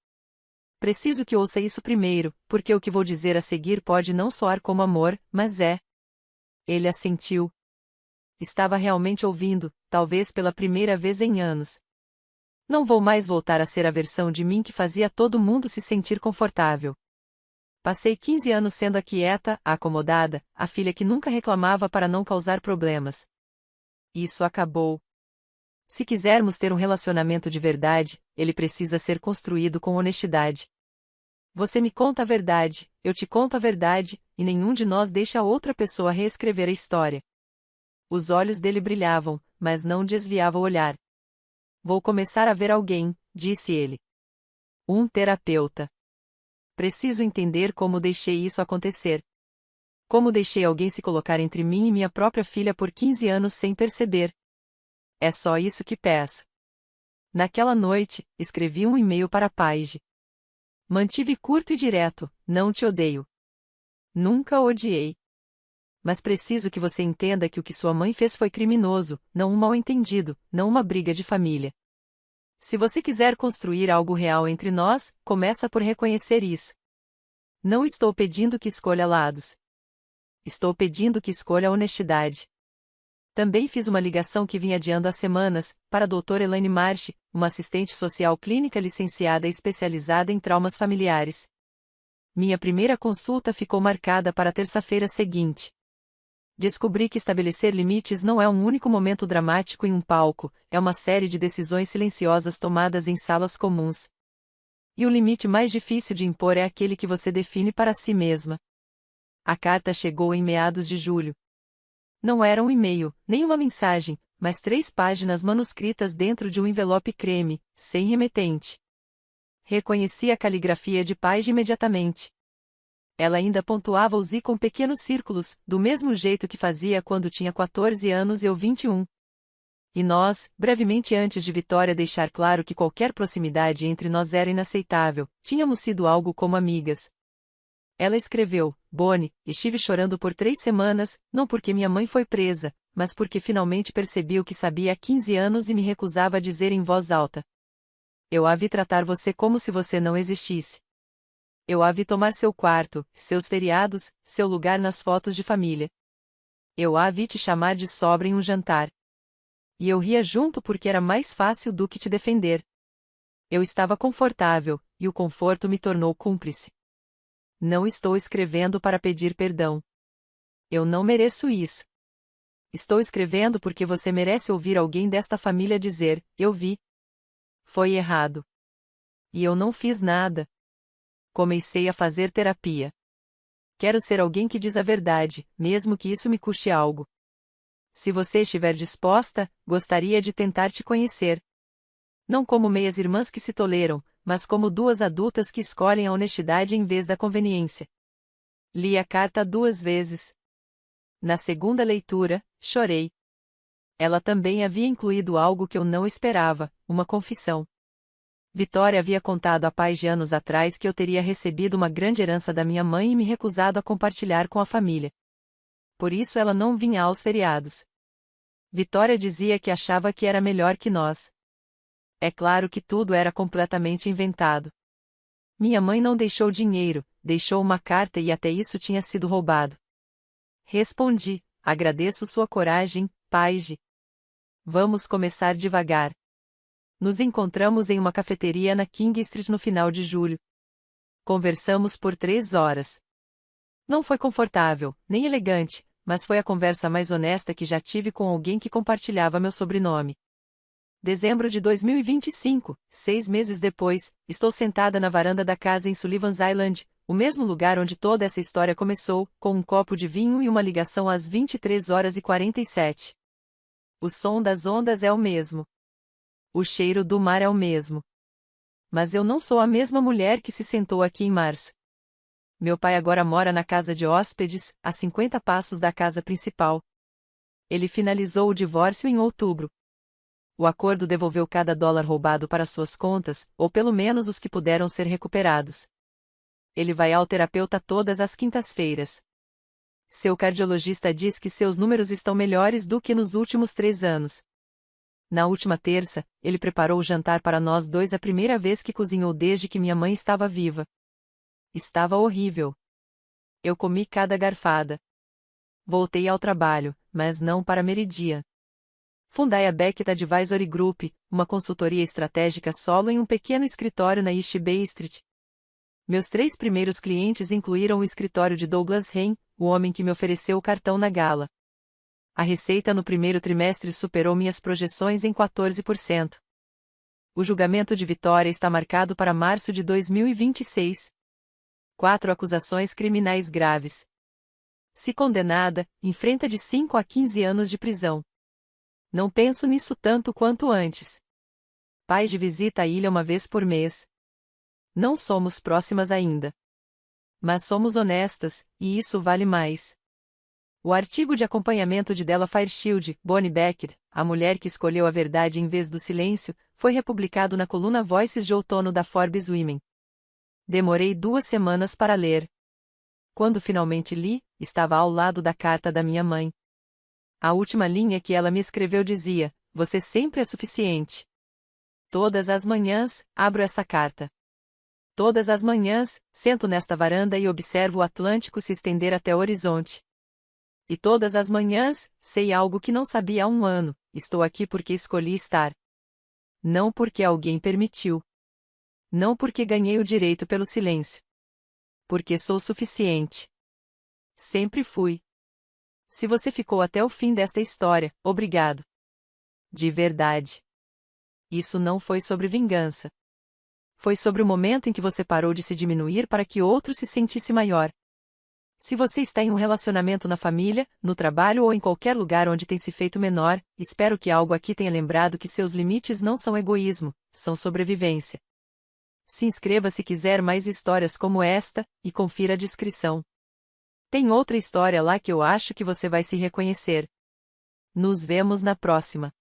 Preciso que ouça isso primeiro, porque o que vou dizer a seguir pode não soar como amor, mas é. Ele assentiu. Estava realmente ouvindo, talvez pela primeira vez em anos. Não vou mais voltar a ser a versão de mim que fazia todo mundo se sentir confortável. Passei 15 anos sendo a quieta, a acomodada, a filha que nunca reclamava para não causar problemas. Isso acabou. Se quisermos ter um relacionamento de verdade, ele precisa ser construído com honestidade. Você me conta a verdade, eu te conto a verdade, e nenhum de nós deixa outra pessoa reescrever a história. Os olhos dele brilhavam, mas não desviava o olhar. Vou começar a ver alguém, disse ele. Um terapeuta. Preciso entender como deixei isso acontecer. Como deixei alguém se colocar entre mim e minha própria filha por 15 anos sem perceber. É só isso que peço. Naquela noite, escrevi um e-mail para Paige. Mantive curto e direto: não te odeio. Nunca odiei. Mas preciso que você entenda que o que sua mãe fez foi criminoso, não um mal-entendido, não uma briga de família. Se você quiser construir algo real entre nós, começa por reconhecer isso. Não estou pedindo que escolha lados. Estou pedindo que escolha a honestidade. Também fiz uma ligação que vinha adiando há semanas, para a doutora Elaine March, uma assistente social clínica licenciada e especializada em traumas familiares. Minha primeira consulta ficou marcada para a terça-feira seguinte. Descobri que estabelecer limites não é um único momento dramático em um palco, é uma série de decisões silenciosas tomadas em salas comuns. E o limite mais difícil de impor é aquele que você define para si mesma. A carta chegou em meados de julho. Não era um e-mail, nem uma mensagem, mas 3 páginas manuscritas dentro de um envelope creme, sem remetente. Reconheci a caligrafia de Paige imediatamente. Ela ainda pontuava os i com pequenos círculos, do mesmo jeito que fazia quando tinha 14 anos e eu 21. E nós, brevemente antes de Vitória deixar claro que qualquer proximidade entre nós era inaceitável, tínhamos sido algo como amigas. Ela escreveu: Bonnie, estive chorando por 3 semanas, não porque minha mãe foi presa, mas porque finalmente percebi o que sabia há 15 anos e me recusava a dizer em voz alta. Eu a vi tratar você como se você não existisse. Eu a vi tomar seu quarto, seus feriados, seu lugar nas fotos de família. Eu a vi te chamar de sobra em um jantar. E eu ria junto porque era mais fácil do que te defender. Eu estava confortável, e o conforto me tornou cúmplice. Não estou escrevendo para pedir perdão. Eu não mereço isso. Estou escrevendo porque você merece ouvir alguém desta família dizer: eu vi. Foi errado. E eu não fiz nada. Comecei a fazer terapia. Quero ser alguém que diz a verdade, mesmo que isso me custe algo. Se você estiver disposta, gostaria de tentar te conhecer. Não como meias irmãs que se toleram, mas como 2 adultas que escolhem a honestidade em vez da conveniência. Li a carta 2 vezes. Na segunda leitura, chorei. Ela também havia incluído algo que eu não esperava, uma confissão. Vitória havia contado a Paige anos atrás que eu teria recebido uma grande herança da minha mãe e me recusado a compartilhar com a família. Por isso ela não vinha aos feriados. Vitória dizia que achava que era melhor que nós. É claro que tudo era completamente inventado. Minha mãe não deixou dinheiro, deixou uma carta e até isso tinha sido roubado. Respondi: agradeço sua coragem, Paige. Vamos começar devagar. Nos encontramos em uma cafeteria na King Street no final de julho. Conversamos por 3 horas. Não foi confortável, nem elegante, mas foi a conversa mais honesta que já tive com alguém que compartilhava meu sobrenome. Dezembro de 2025, 6 meses depois, estou sentada na varanda da casa em Sullivan's Island, o mesmo lugar onde toda essa história começou, com um copo de vinho e uma ligação às 23h47. O som das ondas é o mesmo. O cheiro do mar é o mesmo. Mas eu não sou a mesma mulher que se sentou aqui em março. Meu pai agora mora na casa de hóspedes, a 50 passos da casa principal. Ele finalizou o divórcio em outubro. O acordo devolveu cada dólar roubado para suas contas, ou pelo menos os que puderam ser recuperados. Ele vai ao terapeuta todas as quintas-feiras. Seu cardiologista diz que seus números estão melhores do que nos últimos 3 anos. Na última terça, ele preparou o jantar para nós 2 a primeira vez que cozinhou desde que minha mãe estava viva. Estava horrível. Eu comi cada garfada. Voltei ao trabalho, mas não para Meridian. Fundei a Beckett Advisory Group, uma consultoria estratégica solo em um pequeno escritório na East Bay Street. Meus 3 primeiros clientes incluíram o escritório de Douglas Hain, o homem que me ofereceu o cartão na gala. A receita no primeiro trimestre superou minhas projeções em 14%. O julgamento de Vitória está marcado para março de 2026. 4 acusações criminais graves. Se condenada, enfrenta de 5 a 15 anos de prisão. Não penso nisso tanto quanto antes. Paige visita a ilha uma vez por mês. Não somos próximas ainda. Mas somos honestas, e isso vale mais. O artigo de acompanhamento de Della Fairchild, Bonnie Beckett, a mulher que escolheu a verdade em vez do silêncio, foi republicado na coluna Voices de outono da Forbes Women. Demorei 2 semanas para ler. Quando finalmente li, estava ao lado da carta da minha mãe. A última linha que ela me escreveu dizia: você sempre é suficiente. Todas as manhãs, abro essa carta. Todas as manhãs, sento nesta varanda e observo o Atlântico se estender até o horizonte. E todas as manhãs, sei algo que não sabia há um ano: estou aqui porque escolhi estar. Não porque alguém permitiu. Não porque ganhei o direito pelo silêncio. Porque sou suficiente. Sempre fui. Se você ficou até o fim desta história, obrigado. De verdade. Isso não foi sobre vingança. Foi sobre o momento em que você parou de se diminuir para que outro se sentisse maior. Se você está em um relacionamento na família, no trabalho ou em qualquer lugar onde tem se feito menor, espero que algo aqui tenha lembrado que seus limites não são egoísmo, são sobrevivência. Se inscreva se quiser mais histórias como esta, e confira a descrição. Tem outra história lá que eu acho que você vai se reconhecer. Nos vemos na próxima.